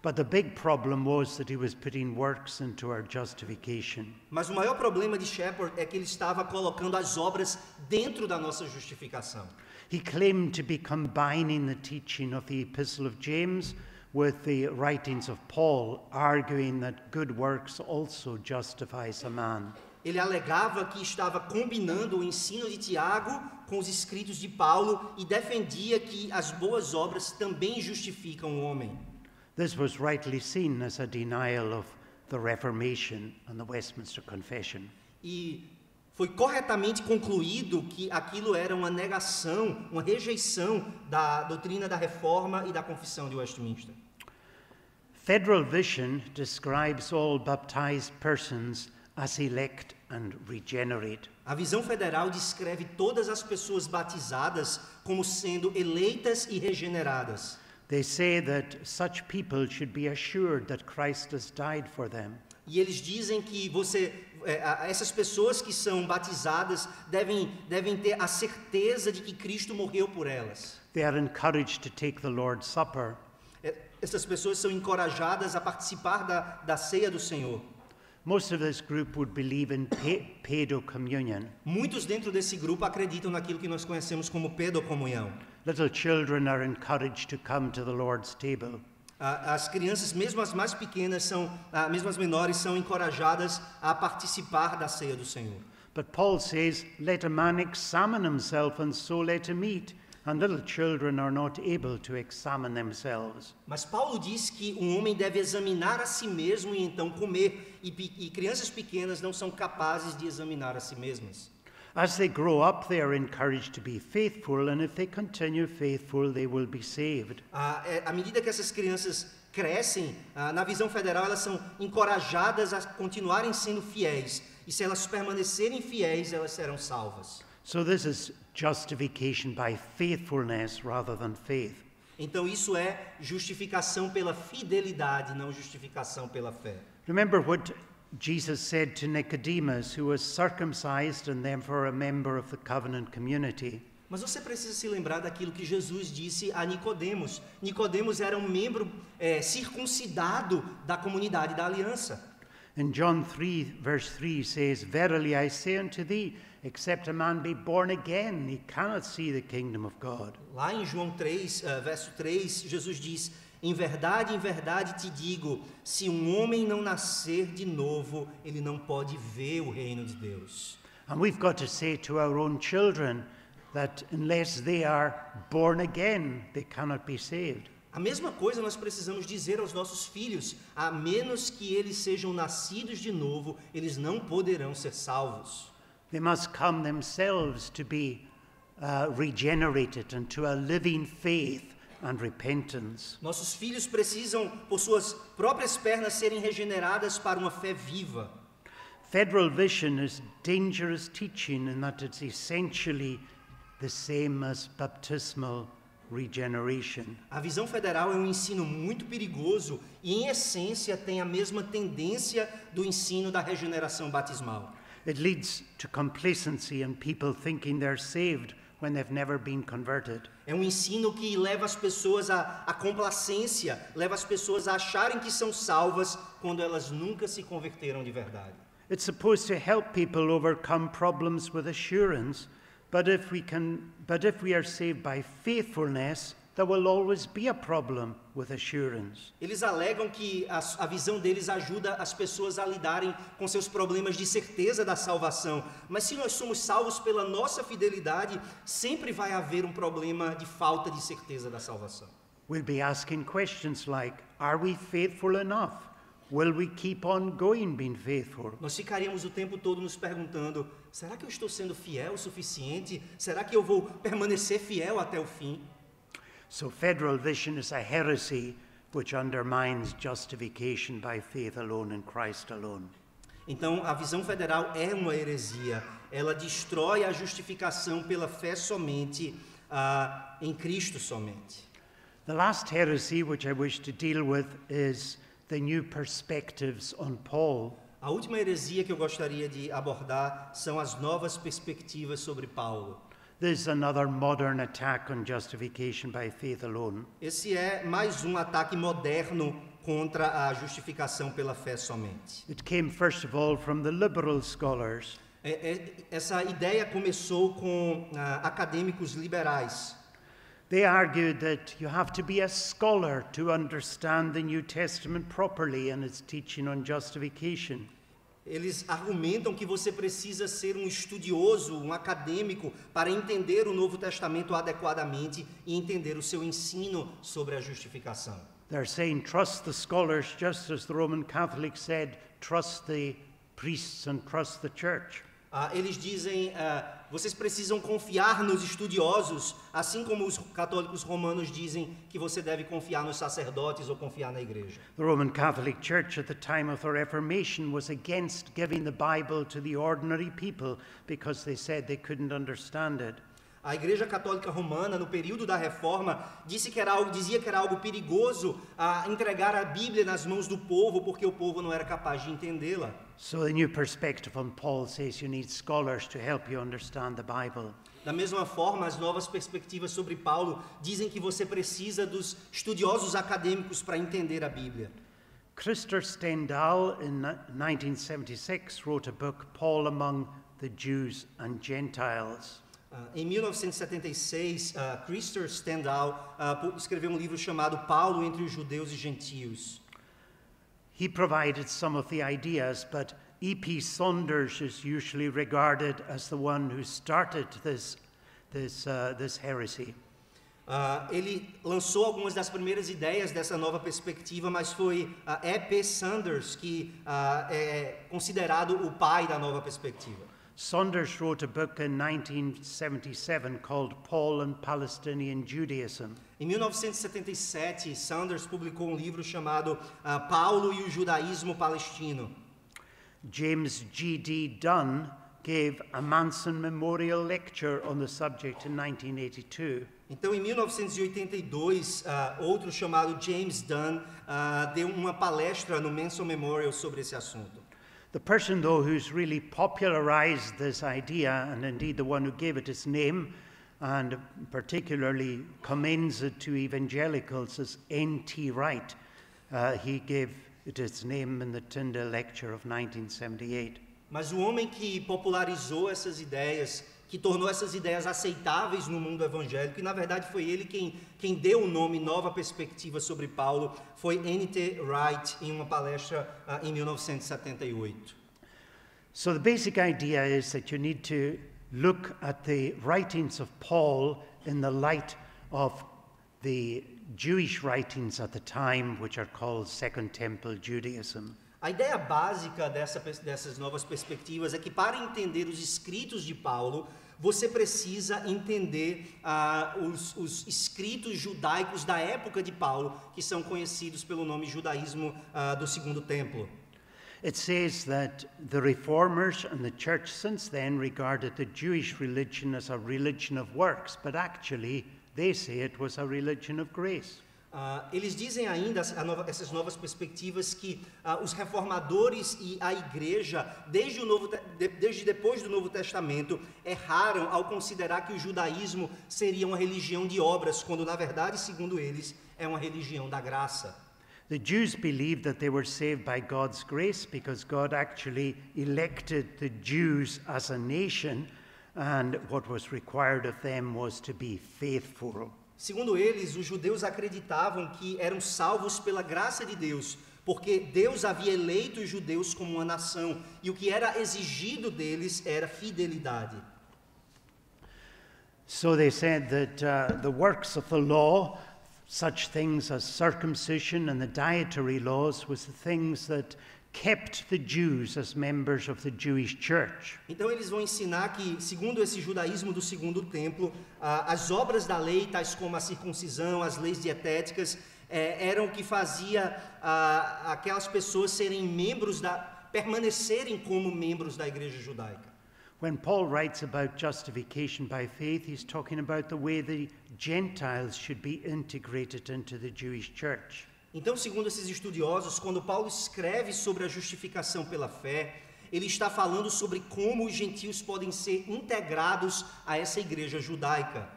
But the big problem was that he was putting works into our justification. Mas o maior problema de Shepherd é que ele estava colocando as obras dentro da nossa justificação. He claimed to be combining the teaching of the Epistle of James with the writings of Paul, arguing that good works also justifies a man. Ele alegava que estava combinando o ensino de Tiago com os escritos de Paulo e defendia que as boas obras também justificam o homem. This was rightly seen as a denial of the Reformation and the Westminster Confession. E foi corretamente concluído que aquilo era uma negação, uma rejeição da doutrina da Reforma e da Confissão de Westminster. Federal Vision describes all baptized persons as elect and regenerate. A visão federal descreve todas as pessoas batizadas como sendo eleitas e regeneradas. They say that such people should be assured that Christ has died for them. E eles dizem que essas pessoas que são batizadas devem ter a certeza de que Cristo morreu por elas. They are encouraged to take the Lord's Supper. Essas pessoas são encorajadas a participar da ceia do Senhor. Most of this group would believe in paedocommunion. Muitos dentro desse grupo acreditam naquilo que nós conhecemos como pedocomunhão. Little children are encouraged to come to the Lord's table. As crianças, mesmo as mais pequenas, mesmo as menores, são encorajadas a participar da ceia do Senhor. But Paul says, let a man examine himself, and so let him eat. And little children are not able to examine themselves. Mas Paulo diz que um homem deve examinar a si mesmo e então comer, e crianças pequenas não são capazes de examinar a si mesmas. As they grow up, they are encouraged to be faithful, and if they continue faithful, they will be saved. À medida que essas crianças crescem, na visão federal, elas são encorajadas a continuarem sendo fiéis. E se elas permanecerem fiéis, elas serão salvas. So this is justification by faithfulness rather than faith. Então isso é justificação pela fidelidade, não justificação pela fé. Remember what Jesus said to Nicodemus, who was circumcised and therefore a member of the covenant community. Mas você precisa se lembrar daquilo que Jesus disse a Nicodemos. Nicodemos era um membro circuncidado da comunidade da aliança. In John 3, verse 3 says, Verily I say unto thee, except a man be born again, he cannot see the kingdom of God. Lá em João 3, verso 3, Jesus diz, em verdade te digo, se um homem não nascer de novo, ele não pode ver o reino de Deus. And we've got to say to our own children that unless they are born again, they cannot be saved. A mesma coisa nós precisamos dizer aos nossos filhos, a menos que eles sejam nascidos de novo, eles não poderão ser salvos. They must come themselves to be regenerated into a living faith and repentance. Nossos filhos precisam, por suas próprias pernas, serem regeneradas para uma fé viva. Federal Vision is dangerous teaching in that it's essentially the same as baptismal regeneration. A visão federal é um ensino muito perigoso e, em essência, tem a mesma tendência do ensino da regeneração batismal. It leads to complacency and people thinking they're saved when they've never been converted. É um ensino que leva as pessoas à complacência, leva as pessoas a acharem que são salvas quando elas nunca se converteram de verdade. It's supposed to help people overcome problems with assurance, but if we are saved by faithfulness, there will always be a problem with assurance. Eles alegam que a visão deles ajuda as pessoas a lidarem com seus problemas de certeza da salvação. Mas se nós somos salvos pela nossa fidelidade, sempre vai haver um problema de falta de certeza da salvação. We'll be asking questions like, are we faithful enough? Will we keep on going being faithful? Nós ficaríamos o tempo todo nos perguntando, será que eu estou sendo fiel o suficiente? Será que eu vou permanecer fiel até o fim? So federal vision is a heresy which undermines justification by faith alone in Christ alone. Então, a visão federal é uma heresia. Ela destrói a justificação pela fé somente, em Cristo somente. The last heresy which I wish to deal with is the new perspectives on Paul. A última heresia que eu gostaria de abordar são as novas perspectivas sobre Paulo. This is another modern attack on justification by faith alone. Esse é mais um ataque moderno contra a justificação pela fé somente. It came first of all from the liberal scholars. Essa ideia começou com acadêmicos liberais. They argued that you have to be a scholar to understand the New Testament properly and its teaching on justification. Eles argumentam que você precisa ser um estudioso, um acadêmico, para entender o Novo Testamento adequadamente e entender o seu ensino sobre a justificação. They're saying trust the scholars just as the Roman Catholics said trust the priests and trust the church. Eles dizem, vocês precisam confiar nos estudiosos, assim como os católicos romanos dizem que você deve confiar nos sacerdotes ou confiar na igreja. The Roman Catholic Church at the time of the Reformation was against giving the Bible to the ordinary people because they said they couldn't understand it. A Igreja Católica Romana, no período da Reforma, dizia que era algo perigoso entregar a Bíblia nas mãos do povo, porque o povo não era capaz de entendê-la. So the New Perspective on Paul says you need scholars to help you understand the Bible. Da mesma forma, as novas perspectivas sobre Paulo dizem que você precisa dos estudiosos acadêmicos para entender a Bíblia. Christer Stendahl, in 1976, wrote a book, Paul Among the Jews and Gentiles. Em 1976, Christer Stendahl escreveu um livro chamado Paulo entre os judeus e gentios. He provided some of the ideas, but E.P. Saunders is usually regarded as the one who started this heresy. Ele lançou algumas das primeiras ideias dessa nova perspectiva, mas foi E.P. Saunders que é considerado o pai da nova perspectiva. Saunders wrote a book in 1977 called Paul and Palestinian Judaism. Em 1977, Saunders publicou um livro chamado Paulo e o Judaísmo Palestino. James G.D. Dunn gave a Manson Memorial Lecture on the subject in 1982. Então, em 1982, outro chamado James Dunn deu uma palestra no Manson Memorial sobre esse assunto. The person, though, who's really popularized this idea, and indeed the one who gave it its name, and particularly commends it to evangelicals, is N.T. Wright. He gave it its name in the Tyndale Lecture of 1978. Mas o homem que popularizou essas ideias, que tornou essas ideias aceitáveis no mundo evangélico, e na verdade foi ele quem deu o nome Nova Perspectiva sobre Paulo, foi N.T. Wright, em uma palestra em 1978. So the basic idea is that you need to look at the writings of Paul in the light of the Jewish writings at the time, which are called Second Temple Judaism. A ideia básica dessas novas perspectivas é que, para entender os escritos de Paulo, você precisa entender os escritos judaicos da época de Paulo, que são conhecidos pelo nome judaísmo do Segundo Templo. It says that the reformers and the church since then regarded the Jewish religion as a religion of works, but actually they say it was a religion of grace. Eles dizem ainda, essas novas perspectivas, que os reformadores e a igreja, desde depois do Novo Testamento, erraram ao considerar que o judaísmo seria uma religião de obras, quando na verdade, segundo eles, é uma religião da graça. The Jews believed that they were saved by God's grace because God actually elected the Jews as a nation, and what was required of them was to be faithful. Segundo eles, os judeus acreditavam que eram salvos pela graça de Deus, porque Deus havia eleito os judeus como uma nação, e o que era exigido deles era fidelidade. So they said that the works of the law, such things as circumcision and the dietary laws, was the things that kept the Jews as members of the Jewish church. Então eles vão ensinar que, segundo esse judaísmo do Segundo Templo, as obras da lei, tais como a circuncisão, as leis dietéticas, eram o que fazia aquelas pessoas permanecerem como membros da igreja judaica. When Paul writes about justification by faith, he's talking about the way the Gentiles should be integrated into the Jewish church. Então, segundo esses estudiosos, quando Paulo escreve sobre a justificação pela fé, ele está falando sobre como os gentios podem ser integrados a essa igreja judaica.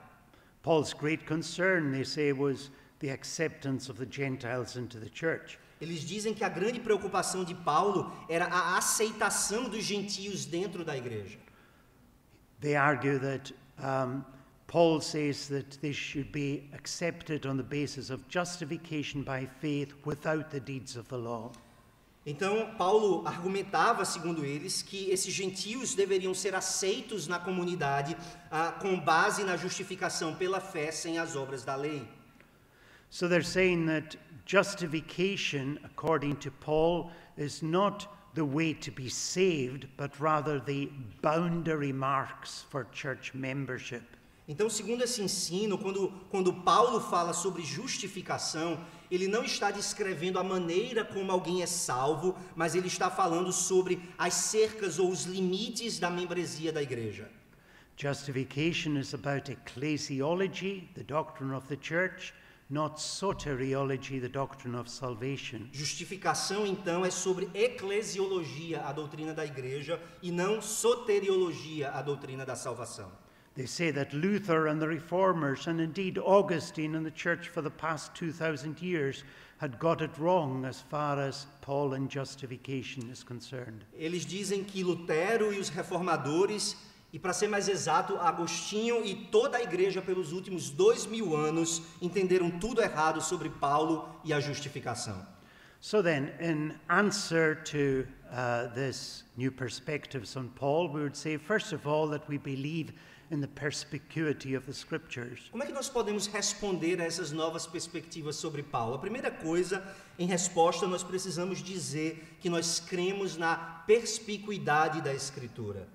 Paul's great concern, they say, was the acceptance of the Gentiles into the church. Eles dizem que a grande preocupação de Paulo era a aceitação dos gentios dentro da igreja. They argue that Paul says that they should be accepted on the basis of justification by faith without the deeds of the law. Então, Paulo argumentava, segundo eles, que esses gentios deveriam ser aceitos na comunidade com base na justificação pela fé, sem as obras da lei. So they're saying that justification, according to Paul, is not the way to be saved, but rather the boundary marks for church membership. Então, segundo esse ensino, quando Paulo fala sobre justificação, ele não está descrevendo a maneira como alguém é salvo, mas ele está falando sobre as cercas ou os limites da membresia da igreja. Justification is about ecclesiology, the doctrine of the church, not soteriology, the doctrine of salvation. Justificação, então, é sobre eclesiologia, a doutrina da igreja, e não soteriologia, a doutrina da salvação. They say that Luther and the Reformers, and indeed Augustine and the church for the past 2,000 years, had got it wrong as far as Pauline justification is concerned. Eles dizem que Lutero e os reformadores, e para ser mais exato, Agostinho e toda a igreja pelos últimos 2000 anos entenderam tudo errado sobre Paulo e a justificação. So then, in answer to this new perspectives on Paul, we would say, first of all, that we believe in the perspicuity of the Scriptures. Como é que nós podemos responder a essas novas perspectivas sobre Paulo? A primeira coisa, em resposta, nós precisamos dizer que nós cremos na perspicuidade da Escritura.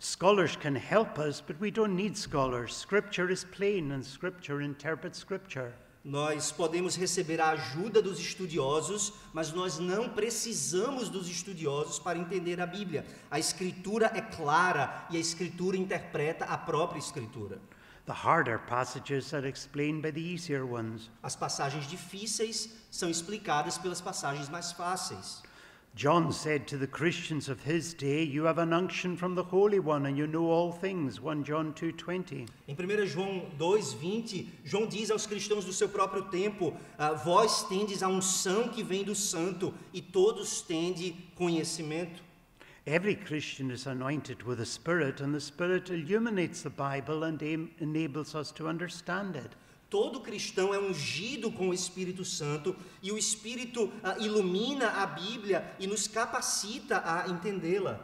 Scholars can help us, but we don't need scholars. Scripture is plain and Scripture interprets Scripture. Nós podemos receber a ajuda dos estudiosos, mas nós não precisamos dos estudiosos para entender a Bíblia. A Escritura é clara e a Escritura interpreta a própria Escritura. The harder passages are explained by the easier ones. As passagens difíceis são explicadas pelas passagens mais fáceis. John said to the Christians of his day, "You have an unction from the Holy One and you know all things." 1 John 2:20. Em 1 João 2:20, João diz aos cristãos do seu próprio tempo, vós tendes a unção que vem do Santo e todos tende conhecimento. Every Christian is anointed with the Spirit, and the Spirit illuminates the Bible and enables us to understand it. Todo cristão é ungido com o Espírito Santo e o Espírito ilumina a Bíblia e nos capacita a entendê-la.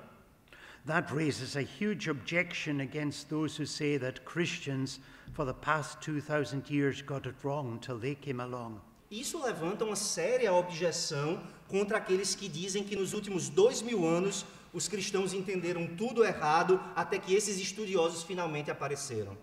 That raises a huge objection against those who say that Christians for the past 2,000 years got it wrong till they came along. Isso levanta uma séria objeção contra aqueles que dizem que nos últimos 2000 anos os cristãos entenderam tudo errado até que esses estudiosos finalmente apareceram.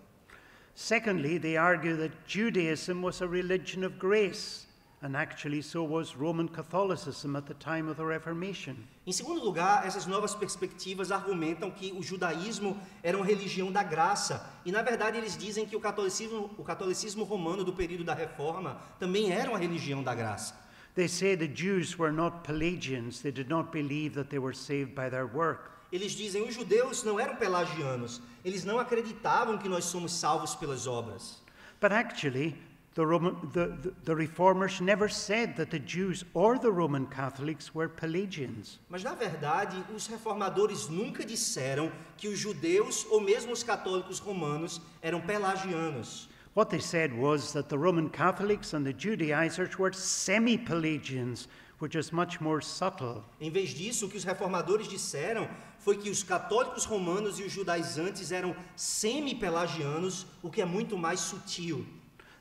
Secondly, they argue that Judaism was a religion of grace, and actually so was Roman Catholicism at the time of the Reformation. Em segundo lugar, essas novas perspectivas argumentam que o judaísmo era uma religião da graça, e na verdade eles dizem que o catolicismo romano do período da Reforma também era uma religião da graça. They say the Jews were not Pelagians, they did not believe that they were saved by their work. Eles dizem que os judeus não eram pelagianos, eles não acreditavam que nós somos salvos pelas obras. But actually, the Reformers never said that the Jews or the Roman Catholics were Pelagians. Mas na verdade, os reformadores nunca disseram que os judeus ou mesmo os católicos romanos eram pelagianos. What they said was that the Roman Catholics and the Judaizers were semi-Pelagians, which is much more subtle. Em vez disso, o que os reformadores disseram foi que os católicos romanos e os judaizantes eram semi-pelagianos, o que é muito mais sutil.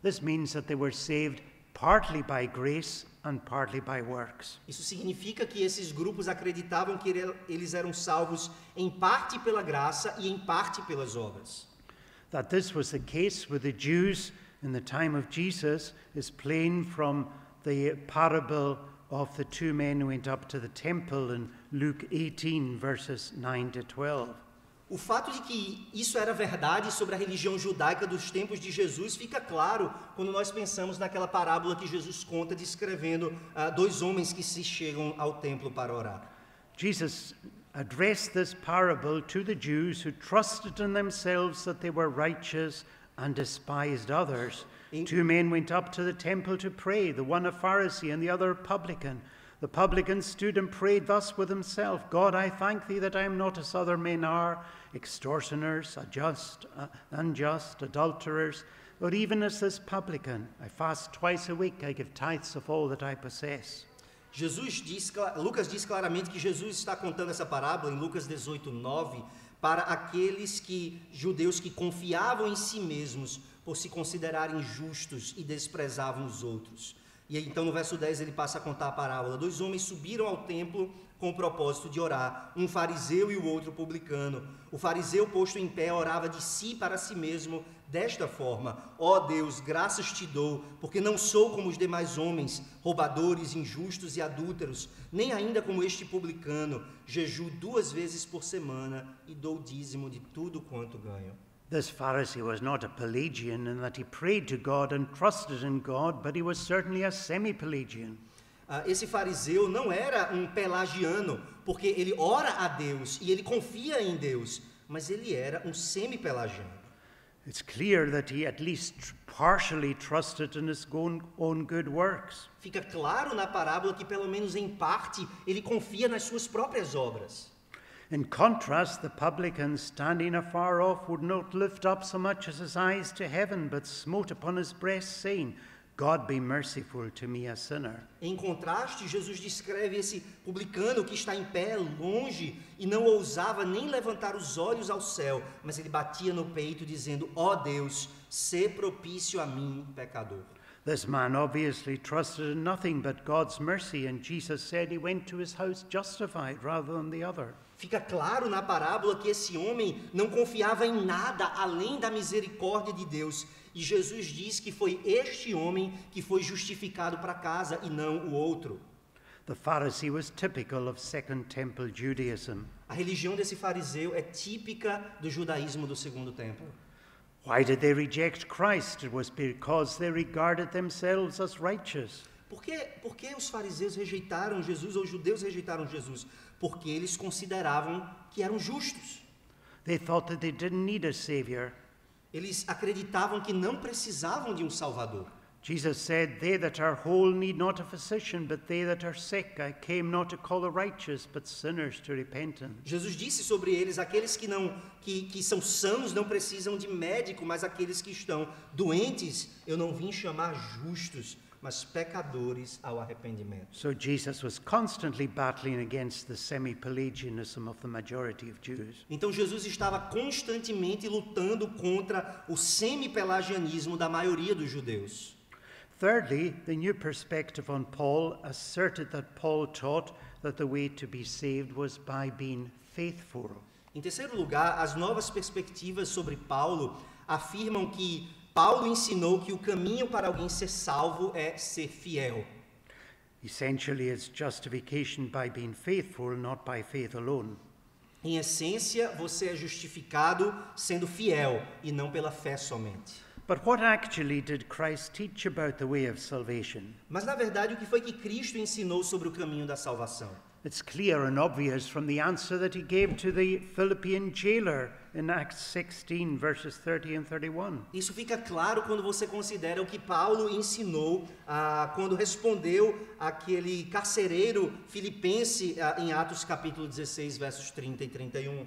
This means that they were saved partly by grace and partly by works. Isso significa que esses grupos acreditavam que eles eram salvos em parte pela graça e em parte pelas obras. That this was the case with the Jews in the time of Jesus is plain from the parable of the two men who went up to the temple in Luke 18, verses 9 to 12. O fato de que isso era verdade sobre a religião judaica dos tempos de Jesus fica claro quando nós pensamos naquela parábola que Jesus conta descrevendo dois homens que se chegam ao templo para orar. Jesus addressed this parable to the Jews who trusted in themselves that they were righteous and despised others. Two men went up to the temple to pray, the one a Pharisee and the other a publican. The publican stood and prayed thus with himself, God, I thank thee that I am not as other men are, extortioners, unjust, adulterers, or even as this publican. I fast twice a week, I give tithes of all that I possess. Lucas diz claramente que Jesus está contando essa parábola em Lucas 18:9 para aqueles judeus que confiavam em si mesmos por se considerarem justos e desprezavam os outros. E então no verso 10 ele passa a contar a parábola. 2 homens subiram ao templo com o propósito de orar, um fariseu e o outro publicano. O fariseu, posto em pé, orava de si para si mesmo desta forma: ó Deus, graças te dou, porque não sou como os demais homens, roubadores, injustos e adúlteros, nem ainda como este publicano. Jejuo 2 vezes por semana e dou o dízimo de tudo quanto ganho. This Pharisee was not a Pelagian in that he prayed to God and trusted in God, but he was certainly a semi-Pelagian. Esse fariseu não era um pelagiano, porque ele ora a Deus e ele confia em Deus, mas ele era um semi-pelagiano. It's clear that he at least partially trusted in his own good works. Fica claro na parábola que pelo menos em parte ele confia nas suas próprias obras. In contrast, the publican standing afar off would not lift up so much as his eyes to heaven, but smote upon his breast, saying, God be merciful to me, a sinner. Em contraste, Jesus descreve esse publicano que está em pé, longe, e não ousava nem levantar os olhos ao céu, mas ele batia no peito, dizendo: ó Deus, sê propício a mim, pecador. This man obviously trusted in nothing but God's mercy, and Jesus said he went to his house justified rather than the other. Fica claro na parábola que esse homem não confiava em nada além da misericórdia de Deus. E Jesus diz que foi este homem que foi justificado para casa e não o outro. The Pharisee was typical of Second Temple Judaism. A religião desse fariseu é típica do judaísmo do Segundo Templo. Why did they reject Christ? It was because they regarded themselves as righteous. Por que os fariseus rejeitaram Jesus, ou os judeus rejeitaram Jesus? Porque eles consideravam que eram justos. They thought that they didn't need a savior. Eles acreditavam que não precisavam de um Salvador. Jesus said, they that are whole need not a physician, but they that are sick. I came not to call the righteous, but sinners to repentance. Jesus disse sobre eles: aqueles que são sãos não precisam de médico, mas aqueles que estão doentes eu não vim chamar justos, mas pecadores ao arrependimento. So Jesus was constantly battling against the semi-Pelagianism of the majority of Jews. Então Jesus estava constantemente lutando contra o semi-pelagianismo da maioria dos judeus. Thirdly, the new perspective on Paul asserted that Paul taught that the way to be saved was by being faithful. Em terceiro lugar, as novas perspectivas sobre Paulo afirmam que Paulo ensinou que o caminho para alguém ser salvo é ser fiel. Essentially, it's justification by being faithful, not by faith alone. Em essência, você é justificado sendo fiel e não pela fé somente. But what actually did Christ teach about the way of salvation? Mas na verdade, o que foi que Cristo ensinou sobre o caminho da salvação? It's clear and obvious from the answer that he gave to the Philippian jailer in Acts 16, verses 30 and 31. Isso fica claro quando você considera o que Paulo ensinou quando respondeu àquele carcereiro filipense em Atos capítulo 16, versos 30 e 31.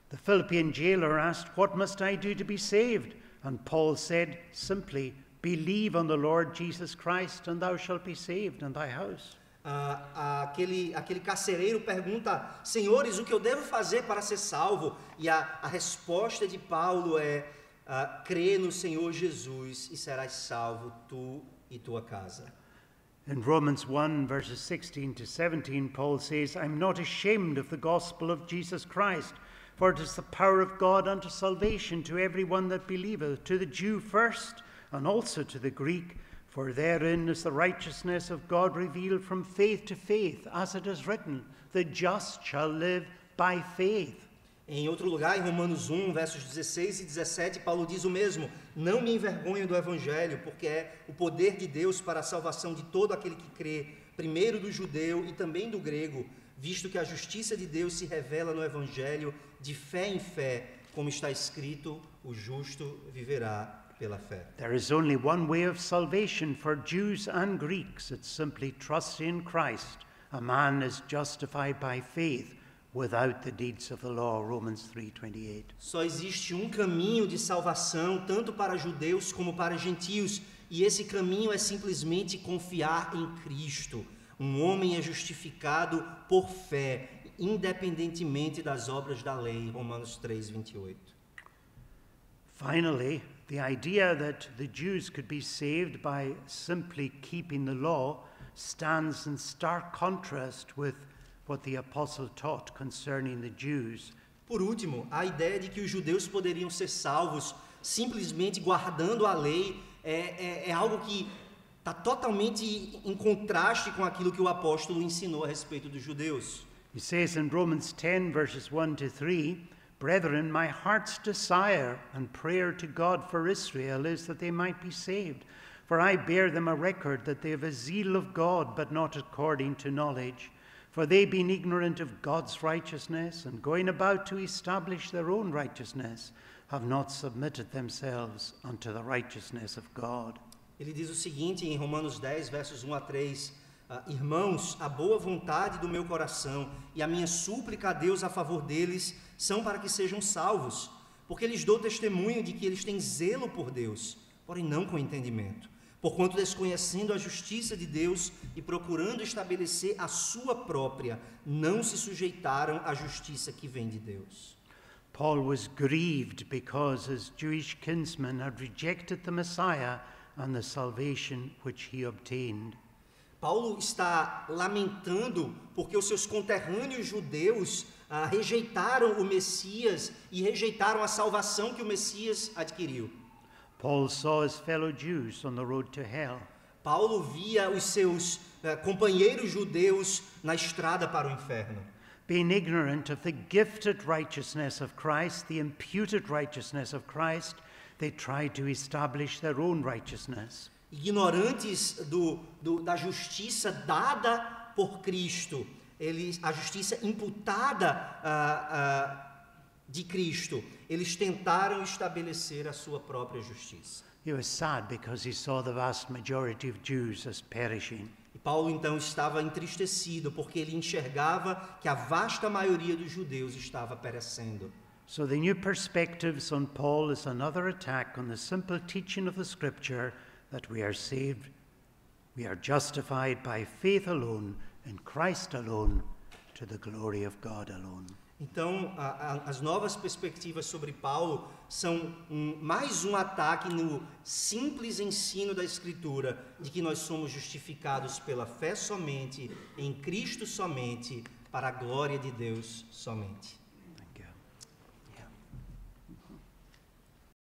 The Philippian jailer asked, "What must I do to be saved?" And Paul said simply, "Believe on the Lord Jesus Christ, and thou shalt be saved, and thy house." Aquele carcereiro pergunta: senhores, o que eu devo fazer para ser salvo? E a resposta de Paulo é: crê no Senhor Jesus e serás salvo, tu e tua casa. In Romans 1, verses 16 to 17, Paul says, "I'm not ashamed of the gospel of Jesus Christ, for it is the power of God unto salvation to every one that believeth, to the Jew first, and also to the Greek. For therein is the righteousness of God revealed from faith to faith, as it is written, the just shall live by faith." Em outro lugar, em Romanos 1, versos 16 e 17, Paulo diz o mesmo: não me envergonho do evangelho, porque é o poder de Deus para a salvação de todo aquele que crê, primeiro do judeu e também do grego, visto que a justiça de Deus se revela no evangelho de fé em fé, como está escrito: o justo viverá pela fé. There is only one way of salvation for Jews and Greeks. It's simply trusting in Christ. A man is justified by faith without the deeds of the law, Romans 3:28. Só existe um caminho de salvação, tanto para judeus como para gentios, e esse caminho é simplesmente confiar em Cristo. Um homem é justificado por fé, independentemente das obras da lei, Romanos 3:28. Finally, The idea that the Jews could be saved by simply keeping the law stands in stark contrast with what the apostle taught concerning the Jews. Por último, a ideia de que os judeus poderiam ser salvos simplesmente guardando a lei é algo que está totalmente em contraste com aquilo que o apóstolo ensinou a respeito dos judeus. He says in Romans 10, verses 1 to 3, "Brethren, my heart's desire and prayer to God for Israel is that they might be saved. For I bear them a record that they have a zeal of God, but not according to knowledge. For they, being ignorant of God's righteousness, and going about to establish their own righteousness, have not submitted themselves unto the righteousness of God." Ele diz o seguinte em Romanos 10, versos 1 a 3, Irmãos, a boa vontade do meu coração e a minha súplica a Deus a favor deles são para que sejam salvos, porque lhes dou testemunho de que eles têm zelo por Deus, porém não com entendimento. Porquanto, desconhecendo a justiça de Deus e procurando estabelecer a sua própria, não se sujeitaram à justiça que vem de Deus. Paul was grieved because his Jewish kinsmen had rejected the Messiah and the salvation which he obtained. Paulo está lamentando porque os seus conterrâneos judeus rejeitaram o Messias e rejeitaram a salvação que o Messias adquiriu. Paul saw his fellow Jews on the road to hell. Paulo via os seus companheiros judeus na estrada para o inferno. Being ignorant of the gifted righteousness of Christ, the imputed righteousness of Christ, they tried to establish their own righteousness. Ignorantes da justiça dada por Cristo, a justiça imputada de Cristo, eles tentaram estabelecer a sua própria justiça. He was sad because he saw the vast majority of Jews as perishing. E Paulo então estava entristecido porque ele enxergava que a vasta maioria dos judeus estava perecendo. So the new perspectives on Paul is another attack on the simple teaching of the Scripture that we are saved, we are justified by faith alone, in Christ alone, to the glory of God alone. Então, as novas perspectivas sobre Paulo são mais um ataque no simples ensino da Escritura de que nós somos justificados pela fé somente, em Cristo somente, para a glória de Deus somente.